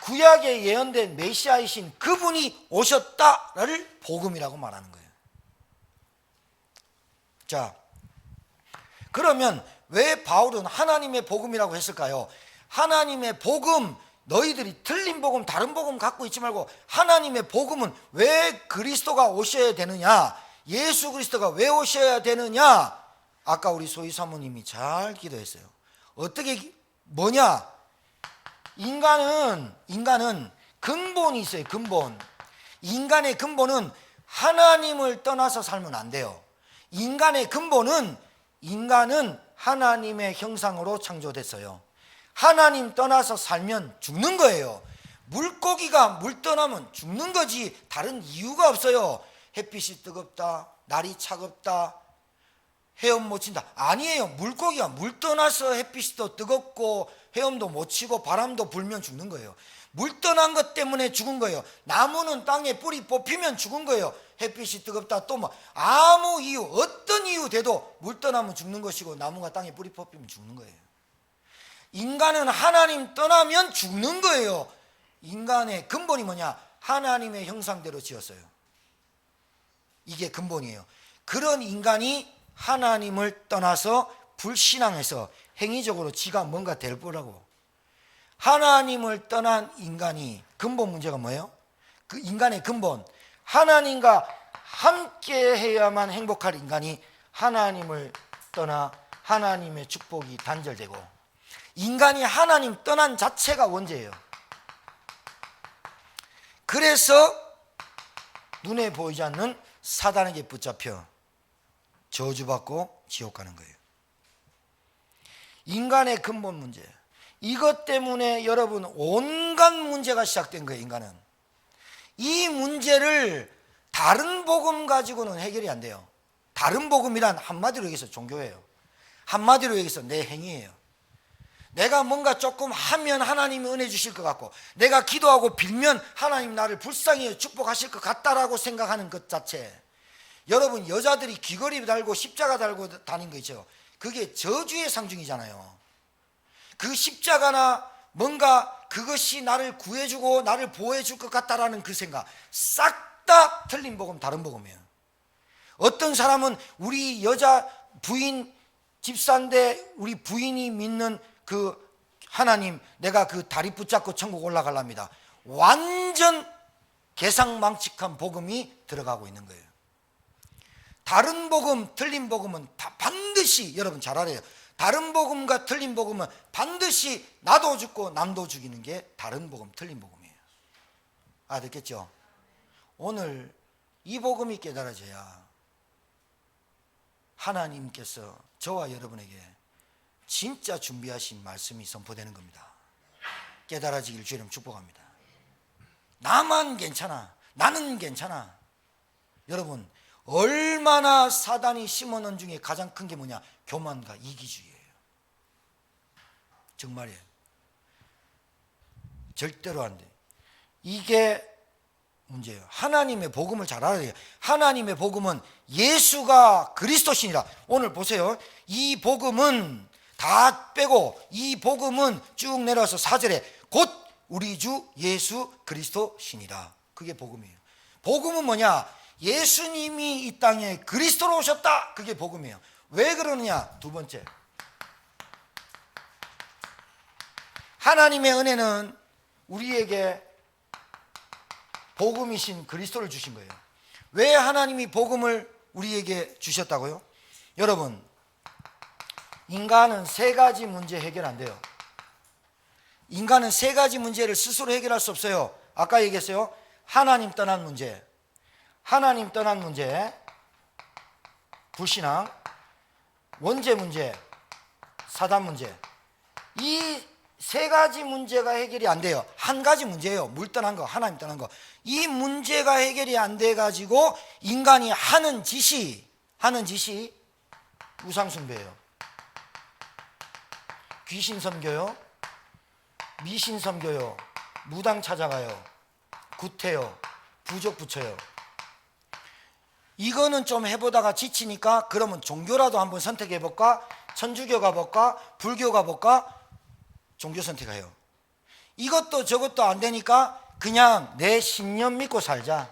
Speaker 1: 구약에 예언된 메시아이신 그분이 오셨다를 복음이라고 말하는 거예요. 자, 그러면 왜 바울은 하나님의 복음이라고 했을까요? 하나님의 복음, 너희들이 틀린 복음, 다른 복음 갖고 있지 말고 하나님의 복음은 왜 그리스도가 오셔야 되느냐? 예수 그리스도가 왜 오셔야 되느냐? 아까 우리 소희 사모님이 잘 기도했어요. 어떻게, 뭐냐? 인간은 근본이 있어요. 근본. 인간의 근본은 하나님을 떠나서 살면 안 돼요. 인간의 근본은 인간은 하나님의 형상으로 창조됐어요. 하나님 떠나서 살면 죽는 거예요. 물고기가 물 떠나면 죽는 거지 다른 이유가 없어요. 햇빛이 뜨겁다, 날이 차갑다, 헤엄 못 친다. 아니에요. 물고기가 물 떠나서 햇빛도 뜨겁고 헤엄도 못 치고 바람도 불면 죽는 거예요. 물 떠난 것 때문에 죽은 거예요. 나무는 땅에 뿌리 뽑히면 죽은 거예요. 햇빛이 뜨겁다 또 뭐 아무 이유, 어떤 이유 돼도 물 떠나면 죽는 것이고 나무가 땅에 뿌리 뽑히면 죽는 거예요. 인간은 하나님 떠나면 죽는 거예요. 인간의 근본이 뭐냐? 하나님의 형상대로 지었어요. 이게 근본이에요. 그런 인간이 하나님을 떠나서 불신앙해서 행위적으로 지가 뭔가 될 거라고. 하나님을 떠난 인간이 근본 문제가 뭐예요? 그 인간의 근본, 하나님과 함께 해야만 행복할 인간이 하나님을 떠나 하나님의 축복이 단절되고, 인간이 하나님 떠난 자체가 원죄예요. 그래서 눈에 보이지 않는 사단에게 붙잡혀 저주받고 지옥 가는 거예요. 인간의 근본 문제, 이것 때문에 여러분 온갖 문제가 시작된 거예요. 인간은 이 문제를 다른 복음 가지고는 해결이 안 돼요. 다른 복음이란 한마디로 얘기해서 종교예요. 한마디로 얘기해서 내 행위예요. 내가 뭔가 조금 하면 하나님이 은혜 주실 것 같고, 내가 기도하고 빌면 하나님 나를 불쌍히 축복하실 것 같다라고 생각하는 것 자체. 여러분, 여자들이 귀걸이 달고 십자가 달고 다닌 거 있죠. 그게 저주의 상징이잖아요. 그 십자가나 뭔가 그것이 나를 구해주고 나를 보호해줄 것 같다라는 그 생각, 싹 다 틀린 복음, 다른 복음이에요. 어떤 사람은 우리 여자 부인 집사인데 우리 부인이 믿는 그 하나님, 내가 그 다리 붙잡고 천국 올라가랍니다. 완전 개상망측한 복음이 들어가고 있는 거예요. 다른 복음, 틀린 복음은 반드시, 여러분 잘 알아요. 다른 복음과 틀린 복음은 반드시 나도 죽고 남도 죽이는 게 다른 복음, 틀린 복음이에요. 알겠죠? 오늘 이 복음이 깨달아져야 하나님께서 저와 여러분에게 진짜 준비하신 말씀이 선포되는 겁니다. 깨달아지길 주님 축복합니다. 나만 괜찮아, 나는 괜찮아. 여러분, 얼마나 사단이 심어놓은 중에 가장 큰 게 뭐냐? 교만과 이기주의예요. 정말이에요. 절대로 안 돼. 이게 문제예요. 하나님의 복음을 잘 알아야 돼요. 하나님의 복음은 예수가 그리스도시니라. 오늘 보세요. 이 복음은 다 빼고 이 복음은 쭉 내려와서 4절에 곧 우리 주 예수 그리스도시니라. 그게 복음이에요. 복음은 뭐냐? 예수님이 이 땅에 그리스도로 오셨다. 그게 복음이에요. 왜 그러느냐? 두 번째, 하나님의 은혜는 우리에게 복음이신 그리스도를 주신 거예요. 왜 하나님이 복음을 우리에게 주셨다고요? 여러분, 인간은 세 가지 문제 해결 안 돼요. 인간은 세 가지 문제를 스스로 해결할 수 없어요. 아까 얘기했어요. 하나님 떠난 문제, 하나님 떠난 문제, 불신앙, 원죄 문제, 사단 문제. 이 세 가지 문제가 해결이 안 돼요. 한 가지 문제예요. 물 떠난 거, 하나님 떠난 거. 이 문제가 해결이 안 돼 가지고 인간이 하는 짓이 우상 숭배예요. 귀신 섬겨요. 미신 섬겨요. 무당 찾아가요. 구태요. 부적 붙여요. 이거는 좀 해보다가 지치니까 그러면 종교라도 한번 선택해볼까? 천주교 가볼까? 불교 가볼까? 종교 선택해요. 이것도 저것도 안 되니까 그냥 내 신념 믿고 살자.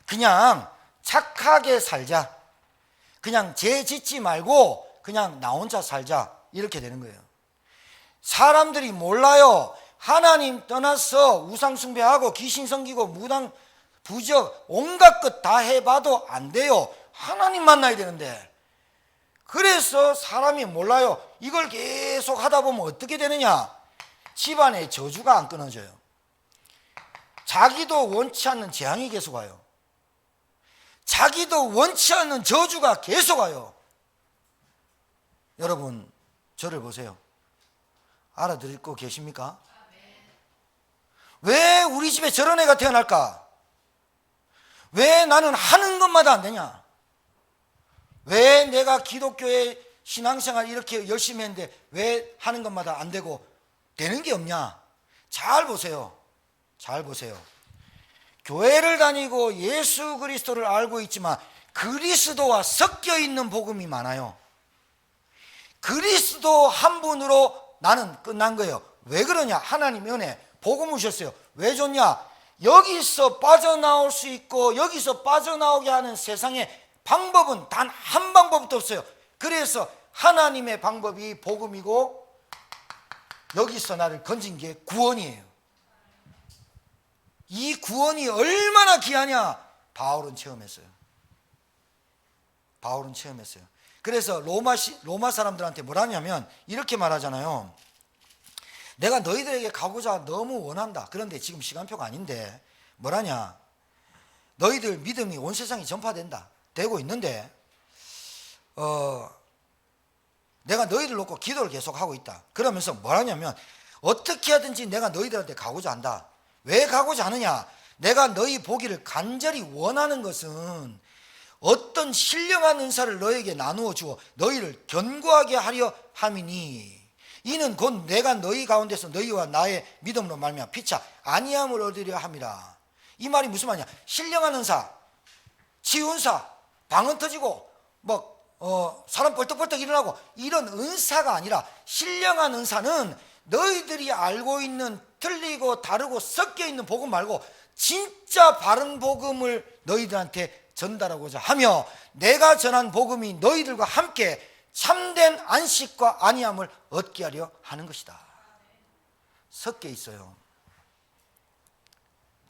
Speaker 1: 그냥 착하게 살자. 그냥 죄 짓지 말고 그냥 나 혼자 살자. 이렇게 되는 거예요. 사람들이 몰라요. 하나님 떠나서 우상 숭배하고 귀신 섬기고 무당 부적 온갖 것 다 해봐도 안 돼요. 하나님 만나야 되는데. 그래서 사람이 몰라요. 이걸 계속 하다 보면 어떻게 되느냐? 집안에 저주가 안 끊어져요. 자기도 원치 않는 재앙이 계속 와요. 자기도 원치 않는 저주가 계속 와요. 여러분 저를 보세요. 알아듣고 계십니까? 왜 우리 집에 저런 애가 태어날까? 왜 나는 하는 것마다 안 되냐? 왜 내가 기독교의 신앙생활 이렇게 열심히 했는데 왜 하는 것마다 안 되고 되는 게 없냐? 잘 보세요. 잘 보세요. 교회를 다니고 예수 그리스도를 알고 있지만 그리스도와 섞여 있는 복음이 많아요. 그리스도 한 분으로 나는 끝난 거예요. 왜 그러냐? 하나님의 은혜 복음을 주셨어요. 왜 줬냐? 여기서 빠져나올 수 있고 여기서 빠져나오게 하는 세상에 방법은 단 한 방법도 없어요. 그래서 하나님의 방법이 복음이고 여기서 나를 건진 게 구원이에요. 이 구원이 얼마나 귀하냐? 바울은 체험했어요. 바울은 체험했어요. 그래서 로마 사람들한테 뭐라냐면 이렇게 말하잖아요. 내가 너희들에게 가고자 너무 원한다. 그런데 지금 시간표가 아닌데 뭐라냐? 너희들 믿음이 온 세상에 전파된다. 되고 있는데 내가 너희들 놓고 기도를 계속하고 있다. 그러면서 뭐라냐면 어떻게 하든지 내가 너희들한테 가고자 한다. 왜 가고자 하느냐? 내가 너희 보기를 간절히 원하는 것은 어떤 신령한 은사를 너에게 나누어 주어 너희를 견고하게 하려 함이니 이는 곧 내가 너희 가운데서 너희와 나의 믿음으로 말미암아 피차 아니함을 얻으려 함이라. 이 말이 무슨 말이냐? 신령한 은사, 치유은사, 방언 터지고 사람 벌떡벌떡 일어나고 이런 은사가 아니라 신령한 은사는 너희들이 알고 있는 틀리고 다르고 섞여 있는 복음 말고 진짜 바른 복음을 너희들한테 전달하고자 하며 내가 전한 복음이 너희들과 함께 참된 안식과 안위함을 얻게 하려 하는 것이다. 섞여 있어요.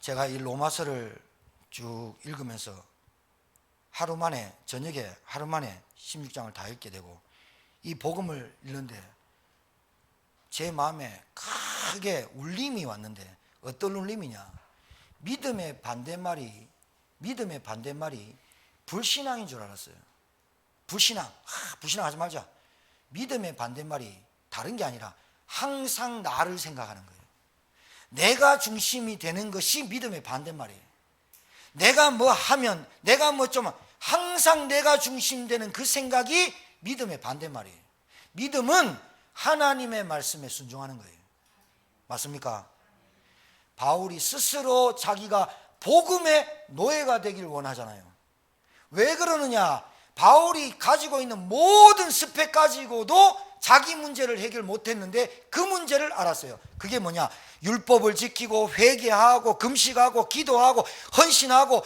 Speaker 1: 제가 이 로마서를 쭉 읽으면서 하루 만에 저녁에 하루 만에 16장을 다 읽게 되고 이 복음을 읽는데 제 마음에 크게 울림이 왔는데 어떤 울림이냐? 믿음의 반대말이 불신앙인 줄 알았어요. 불신앙하지 말자. 믿음의 반대말이 다른 게 아니라 항상 나를 생각하는 거예요. 내가 중심이 되는 것이 믿음의 반대말이에요. 내가 뭐 하면 내가 뭐 좀 항상 내가 중심되는 그 생각이 믿음의 반대말이에요. 믿음은 하나님의 말씀에 순종하는 거예요. 맞습니까? 바울이 스스로 자기가 복음의 노예가 되길 원하잖아요. 왜 그러느냐? 바울이 가지고 있는 모든 스펙 가지고도 자기 문제를 해결 못했는데 그 문제를 알았어요. 그게 뭐냐? 율법을 지키고 회개하고 금식하고 기도하고 헌신하고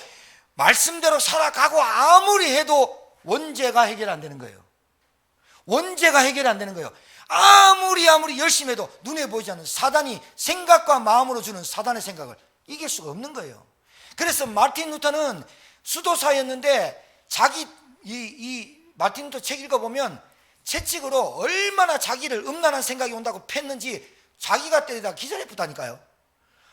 Speaker 1: 말씀대로 살아가고 아무리 해도 원죄가 해결 안 되는 거예요. 원죄가 해결 안 되는 거예요. 아무리 열심히 해도 눈에 보이지 않는 사단이 생각과 마음으로 주는 사단의 생각을 이길 수가 없는 거예요. 그래서 마틴 루터는 수도사였는데 이 마틴 루터 책 읽어보면 채찍으로 얼마나 자기를 음란한 생각이 온다고 팼는지 자기가 때리다 기절했다니까요.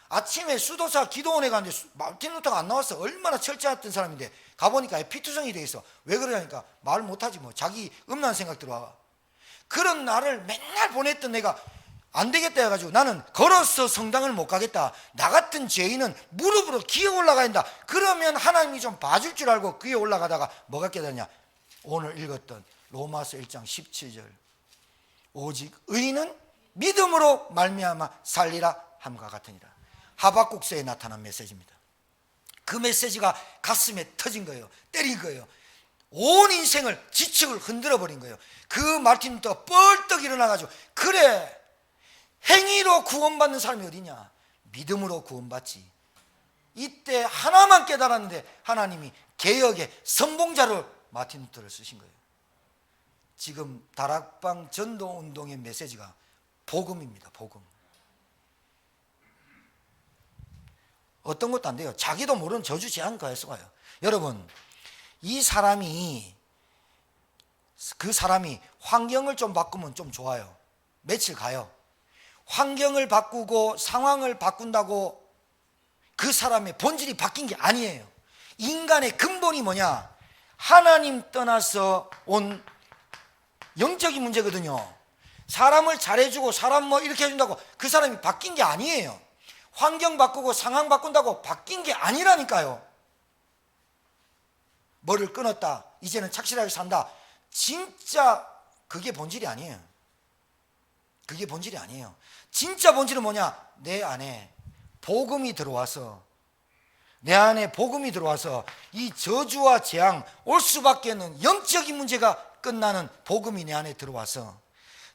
Speaker 1: 아침에 수도사 기도원에 갔는데 마틴 루터가 안 나왔어. 얼마나 철저했던 사람인데 가보니까 피투성이 돼 있어. 왜 그러냐니까 말 못하지 뭐. 자기 음란 생각 들어와. 그런 나를 맨날 보냈던 내가 안 되겠다 해가지고 나는 걸어서 성당을 못 가겠다. 나 같은 죄인은 무릎으로 기어 올라가야 한다. 그러면 하나님이 좀 봐줄 줄 알고 기어 올라가다가 뭐가 깨닫냐. 오늘 읽었던 로마서 1장 17절. 오직 의인은 믿음으로 말미암아 살리라 함과 같으니라. 하박국서에 나타난 메시지입니다. 그 메시지가 가슴에 터진 거예요. 때린 거예요. 온 인생을 지축을 흔들어 버린 거예요. 그 마틴 루터가 뻘떡 일어나가지고 그래 행위로 구원받는 사람이 어디냐. 믿음으로 구원받지. 이때 하나만 깨달았는데 하나님이 개혁의 선봉자로 마틴 루터를 쓰신 거예요. 지금 다락방 전도운동의 메시지가 복음입니다. 복음. 어떤 것도 안 돼요. 자기도 모르는 저주 재앙 가해서 가요. 여러분, 그 사람이 환경을 좀 바꾸면 좀 좋아요. 며칠 가요. 환경을 바꾸고 상황을 바꾼다고 그 사람의 본질이 바뀐 게 아니에요. 인간의 근본이 뭐냐? 하나님 떠나서 온 영적인 문제거든요. 사람을 잘해주고 사람 뭐 이렇게 해준다고 그 사람이 바뀐 게 아니에요. 환경 바꾸고 상황 바꾼다고 바뀐 게 아니라니까요. 뭐를 끊었다, 이제는 착실하게 산다, 진짜 그게 본질이 아니에요. 그게 본질이 아니에요. 진짜 본질은 뭐냐? 내 안에 복음이 들어와서, 내 안에 복음이 들어와서 이 저주와 재앙 올 수밖에 없는 영적인 문제가 끝나는 복음이 내 안에 들어와서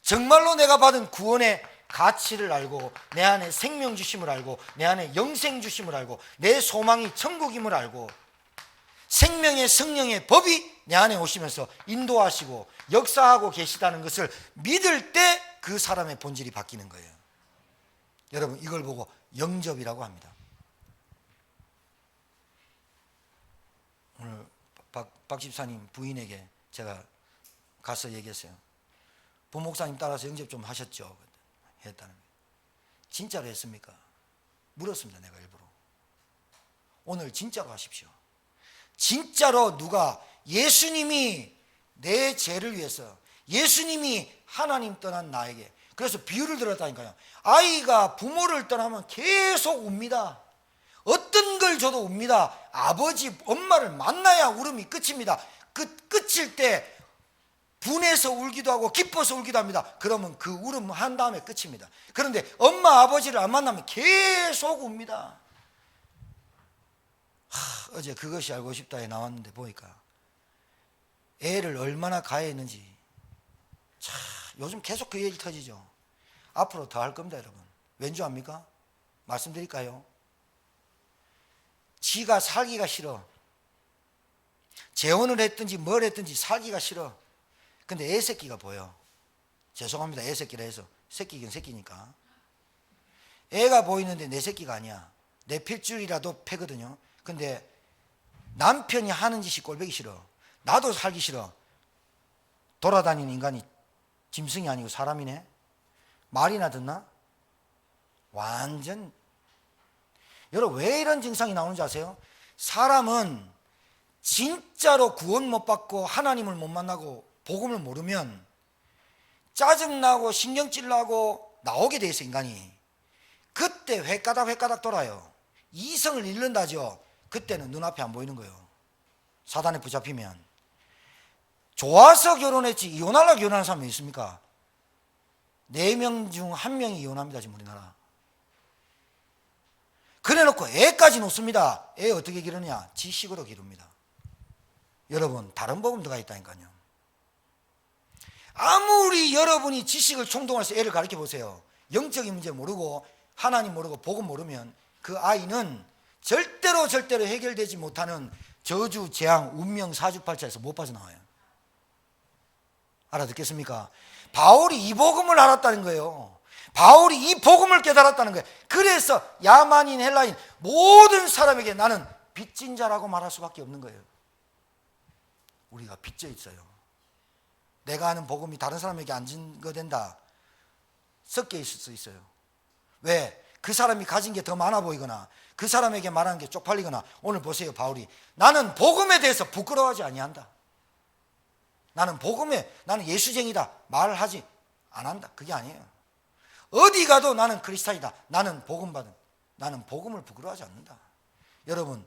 Speaker 1: 정말로 내가 받은 구원의 가치를 알고, 내 안에 생명 주심을 알고, 내 안에 영생 주심을 알고, 내 소망이 천국임을 알고, 생명의 성령의 법이 내 안에 오시면서 인도하시고 역사하고 계시다는 것을 믿을 때 그 사람의 본질이 바뀌는 거예요. 여러분, 이걸 보고 영접이라고 합니다. 오늘 박 집사님 부인에게 제가 가서 얘기했어요. 부목사님 따라서 영접 좀 하셨죠? 했다는 거예요. 진짜로 했습니까? 물었습니다. 내가 일부러. 오늘 진짜로 하십시오. 진짜로 누가 예수님이 내 죄를 위해서, 예수님이 하나님 떠난 나에게, 그래서 비유를 들었다니까요. 아이가 부모를 떠나면 계속 웁니다. 어떤 걸 줘도 웁니다. 아버지, 엄마를 만나야 울음이 끝입니다. 끝일 때 분해서 울기도 하고 기뻐서 울기도 합니다. 그러면 그 울음 한 다음에 끝입니다. 그런데 엄마, 아버지를 안 만나면 계속 웁니다. 어제 그것이 알고 싶다에 나왔는데 보니까 애를 얼마나 가해했는지. 참, 요즘 계속 그 얘기 터지죠. 앞으로 더 할 겁니다. 여러분, 왠 줄 압니까? 말씀드릴까요? 지가 살기가 싫어. 재혼을 했든지 뭘 했든지 살기가 싫어. 근데 애새끼가 보여. 죄송합니다, 애새끼라 해서. 새끼긴 새끼니까. 애가 보이는데 내 새끼가 아니야. 내 필줄이라도 패거든요. 근데 남편이 하는 짓이 꼴보기 싫어. 나도 살기 싫어. 돌아다니는 인간이 짐승이 아니고 사람이네. 말이나 듣나? 완전. 여러분, 왜 이런 증상이 나오는지 아세요? 사람은 진짜로 구원 못 받고 하나님을 못 만나고 복음을 모르면 짜증나고 신경질 나고 나오게 돼 있어, 인간이. 그때 횟가닥 돌아요. 이성을 잃는다죠. 그때는 눈앞에 안 보이는 거예요. 사단에 붙잡히면. 좋아서 결혼했지 이혼하려고 결혼하는 사람이 있습니까? 4명 중 1명이 이혼합니다, 지금 우리나라. 그래놓고 애까지 놓습니다. 애 어떻게 기르냐? 지식으로 기릅니다. 여러분, 다른 복음 들어가 있다니까요. 아무리 여러분이 지식을 총동원해서 애를 가르쳐 보세요. 영적인 문제 모르고 하나님 모르고 복음 모르면 그 아이는 절대로 해결되지 못하는 저주, 재앙, 운명, 사주팔자에서 못 빠져나와요. 알아듣겠습니까? 바울이 이 복음을 알았다는 거예요. 바울이 이 복음을 깨달았다는 거예요. 그래서 야만인, 헬라인 모든 사람에게 나는 빚진 자라고 말할 수밖에 없는 거예요. 우리가 빚져 있어요. 내가 하는 복음이 다른 사람에게 안 증거된다, 섞여 있을 수 있어요. 왜? 그 사람이 가진 게 더 많아 보이거나 그 사람에게 말하는 게 쪽팔리거나. 오늘 보세요, 바울이 나는 복음에 대해서 부끄러워하지 아니한다. 나는 예수쟁이다 말하지 안 한다. 그게 아니에요. 어디 가도 나는 크리스찬이다. 나는 복음을 부끄러워하지 않는다. 여러분,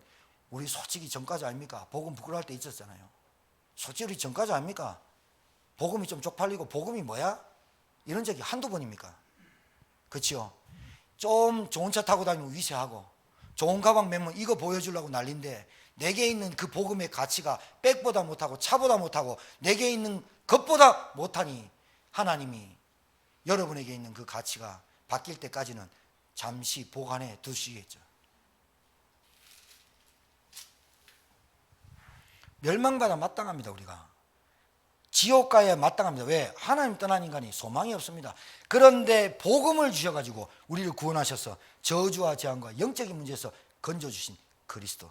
Speaker 1: 우리 솔직히 전까지 아닙니까? 복음 부끄러워할 때 있었잖아요. 솔직히 우리 전까지 아닙니까? 복음이 좀 쪽팔리고 복음이 뭐야? 이런 적이 한두 번입니까? 그렇죠? 좀 좋은 차 타고 다니면 위세하고 좋은 가방 매면 이거 보여주려고 난리인데 내게 있는 그 복음의 가치가 백보다 못하고 차보다 못하고 내게 있는 것보다 못하니 하나님이 여러분에게 있는 그 가치가 바뀔 때까지는 잠시 보관해 두시겠죠. 멸망받아 마땅합니다. 우리가 지옥 가야 마땅합니다. 왜? 하나님 떠난 인간이 소망이 없습니다. 그런데 복음을 주셔가지고 우리를 구원하셔서 저주와 재앙과 영적인 문제에서 건져주신 그리스도.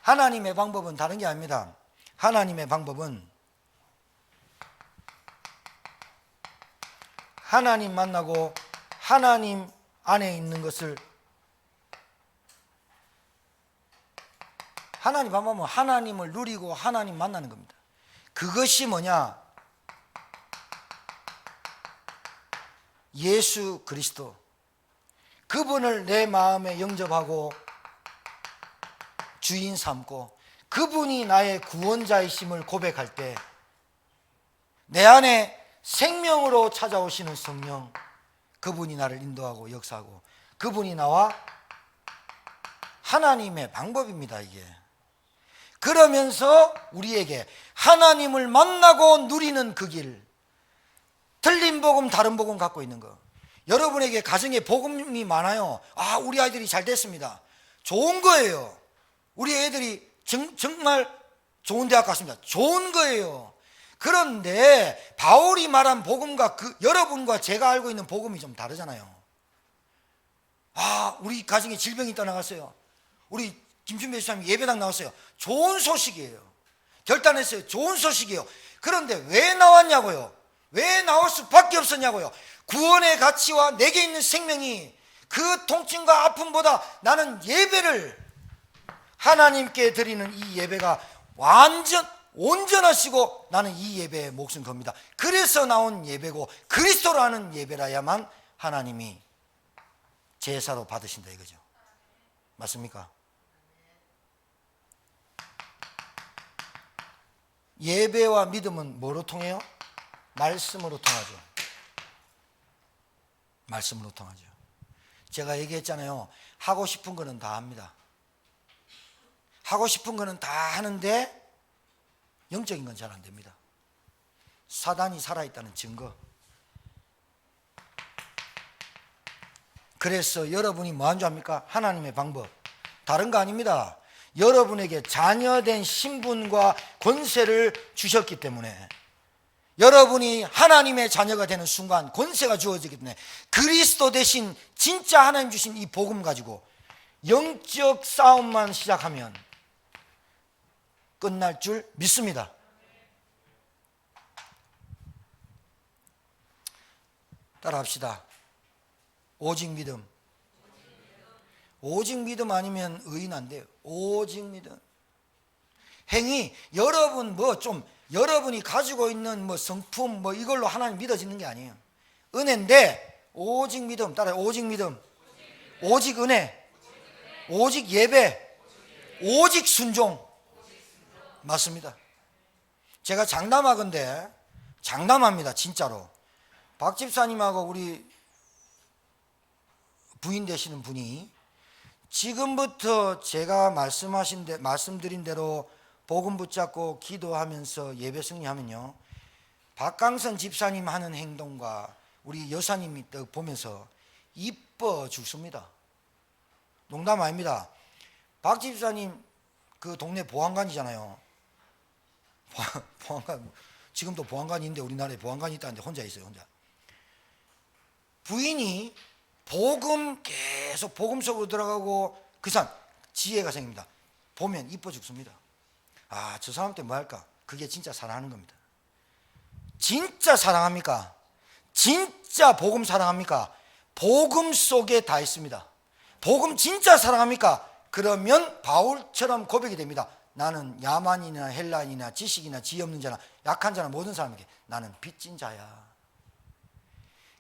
Speaker 1: 하나님의 방법은 다른 게 아닙니다. 하나님의 방법은 하나님 만나고 하나님 안에 있는 것을, 하나님 방법은 하나님을 누리고 하나님 만나는 겁니다. 그것이 뭐냐? 예수 그리스도, 그분을 내 마음에 영접하고 주인 삼고 그분이 나의 구원자이심을 고백할 때 내 안에 생명으로 찾아오시는 성령, 그분이 나를 인도하고 역사하고 그분이 나와 하나님의 방법입니다. 이게 그러면서 우리에게 하나님을 만나고 누리는 그 길, 틀린 복음 다른 복음 갖고 있는 거. 여러분에게 가정에 복음이 많아요. 아, 우리 아이들이 잘 됐습니다. 좋은 거예요. 우리 애들이 정말 좋은 대학 갔습니다. 좋은 거예요. 그런데 바울이 말한 복음과 여러분과 제가 알고 있는 복음이 좀 다르잖아요. 아, 우리 가정에 질병이 떠나갔어요. 우리 김준배 집사님 예배당 나왔어요. 좋은 소식이에요. 결단했어요. 좋은 소식이에요. 그런데 왜 나왔냐고요? 왜 나올 수밖에 없었냐고요? 구원의 가치와 내게 있는 생명이 그 통증과 아픔보다 나는 예배를 하나님께 드리는 이 예배가 온전하시고 나는 이 예배에 목숨 겁니다. 그래서 나온 예배고 그리스도로 하는 예배라야만 하나님이 제사로 받으신다 이거죠. 맞습니까? 예배와 믿음은 뭐로 통해요? 말씀으로 통하죠. 말씀으로 통하죠. 제가 얘기했잖아요. 하고 싶은 거는 다 합니다. 하고 싶은 거는 다 하는데 영적인 건 잘 안 됩니다. 사단이 살아있다는 증거. 그래서 여러분이 뭐 한 줄 압니까? 하나님의 방법 다른 거 아닙니다. 여러분에게 자녀된 신분과 권세를 주셨기 때문에, 여러분이 하나님의 자녀가 되는 순간 권세가 주어지기 때문에 그리스도 대신 진짜 하나님 주신 이 복음 가지고 영적 싸움만 시작하면 끝날 줄 믿습니다. 따라합시다. 오직 믿음. 오직 믿음 아니면 의인 안 돼요. 오직 믿음. 행위, 여러분이 가지고 있는 성품 이걸로 하나님 믿어지는 게 아니에요. 은혜인데 오직 믿음. 따라요. 오직 믿음. 오직 은혜. 오직 예배. 오직 순종. 맞습니다. 제가 장담합니다. 진짜로. 박 집사님하고 우리 부인 되시는 분이 지금부터 제가 말씀드린 대로 복음 붙잡고 기도하면서 예배 승리하면요, 박강선 집사님 하는 행동과 우리 여사님이 보면서 이뻐 죽습니다. 농담 아닙니다. 박 집사님 그 동네 보안관이잖아요. 보안관, 지금도 보안관이 있는데 우리나라에 보안관이 있다는데 혼자 있어요. 혼자. 부인이 계속 복음 속으로 들어가고 지혜가 생깁니다. 보면 이뻐 죽습니다. 아, 저 사람 때문에 뭐 할까? 그게 진짜 사랑하는 겁니다. 진짜 사랑합니까? 진짜 복음 사랑합니까? 복음 속에 다 있습니다. 복음 진짜 사랑합니까? 그러면 바울처럼 고백이 됩니다. 나는 야만이나 헬라인이나 지식이나 지혜 없는 자나 약한 자나 모든 사람에게 나는 빚진 자야.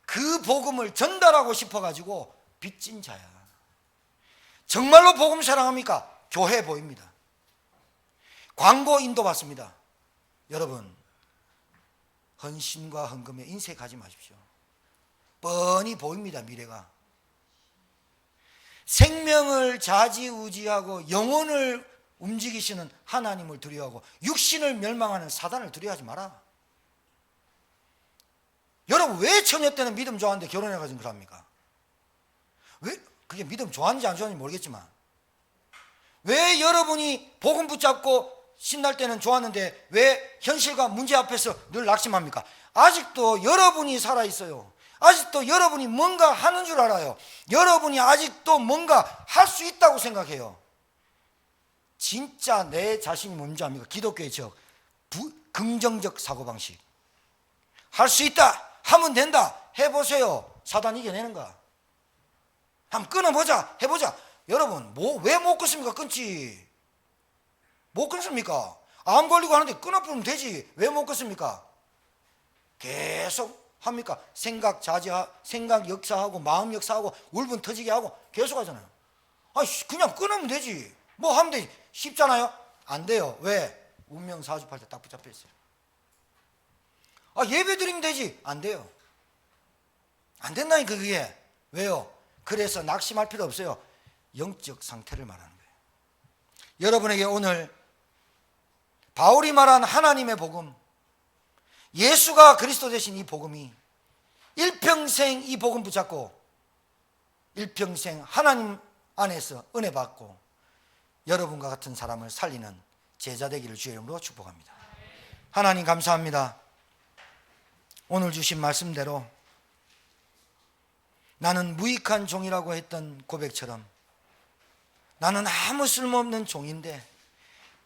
Speaker 1: 그 복음을 전달하고 싶어가지고 빚진 자야. 정말로 복음 사랑합니까? 교회 보입니다. 광고 인도받습니다. 여러분, 헌신과 헌금에 인색하지 마십시오. 뻔히 보입니다. 미래가. 생명을 좌지우지하고 영혼을 움직이시는 하나님을 두려워하고 육신을 멸망하는 사단을 두려워하지 마라. 여러분, 왜 처녀 때는 믿음 좋아하는데 결혼해가지고 그럽니까? 왜? 그게 믿음 좋아하는지 안 좋아하는지 모르겠지만 왜 여러분이 복음 붙잡고 신날 때는 좋았는데 왜 현실과 문제 앞에서 늘 낙심합니까? 아직도 여러분이 살아있어요. 아직도 여러분이 뭔가 하는 줄 알아요. 여러분이 아직도 뭔가 할 수 있다고 생각해요. 진짜 내 자신이 뭔지 압니까? 기독교의 긍정적 사고방식. 할 수 있다, 하면 된다, 해보세요. 사단 이겨내는가? 한번 끊어보자, 해보자. 여러분, 왜 못 끊습니까? 끊지. 못 끊습니까? 암 걸리고 하는데 끊어보면 되지. 왜 못 끊습니까? 계속 합니까? 생각 역사하고 마음 역사하고 울분 터지게 하고 계속 하잖아요. 그냥 끊으면 되지. 뭐 하면 되지. 쉽잖아요? 안 돼요. 왜? 운명 사주팔자 딱 붙잡혀 있어요. 예배 드리면 되지. 안 돼요. 안 된다니까 그게. 왜요? 그래서 낙심할 필요 없어요. 영적 상태를 말하는 거예요. 여러분에게 오늘 바울이 말한 하나님의 복음, 예수가 그리스도 되신 이 복음이 일평생 이 복음 붙잡고 일평생 하나님 안에서 은혜 받고 여러분과 같은 사람을 살리는 제자 되기를 주의 이름으로 축복합니다. 하나님 감사합니다. 오늘 주신 말씀대로 나는 무익한 종이라고 했던 고백처럼 나는 아무 쓸모없는 종인데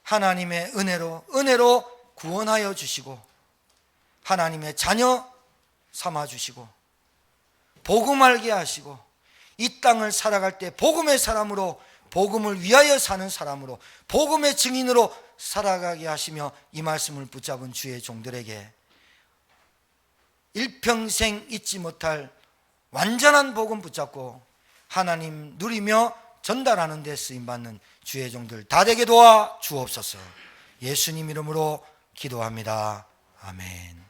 Speaker 1: 하나님의 은혜로 구원하여 주시고 하나님의 자녀 삼아 주시고 복음 알게 하시고 이 땅을 살아갈 때 복음의 사람으로 복음을 위하여 사는 사람으로 복음의 증인으로 살아가게 하시며 이 말씀을 붙잡은 주의 종들에게 일평생 잊지 못할 완전한 복음 붙잡고 하나님 누리며 전달하는 데 쓰임받는 주의 종들 다 되게 도와 주옵소서. 예수님 이름으로 기도합니다. 아멘.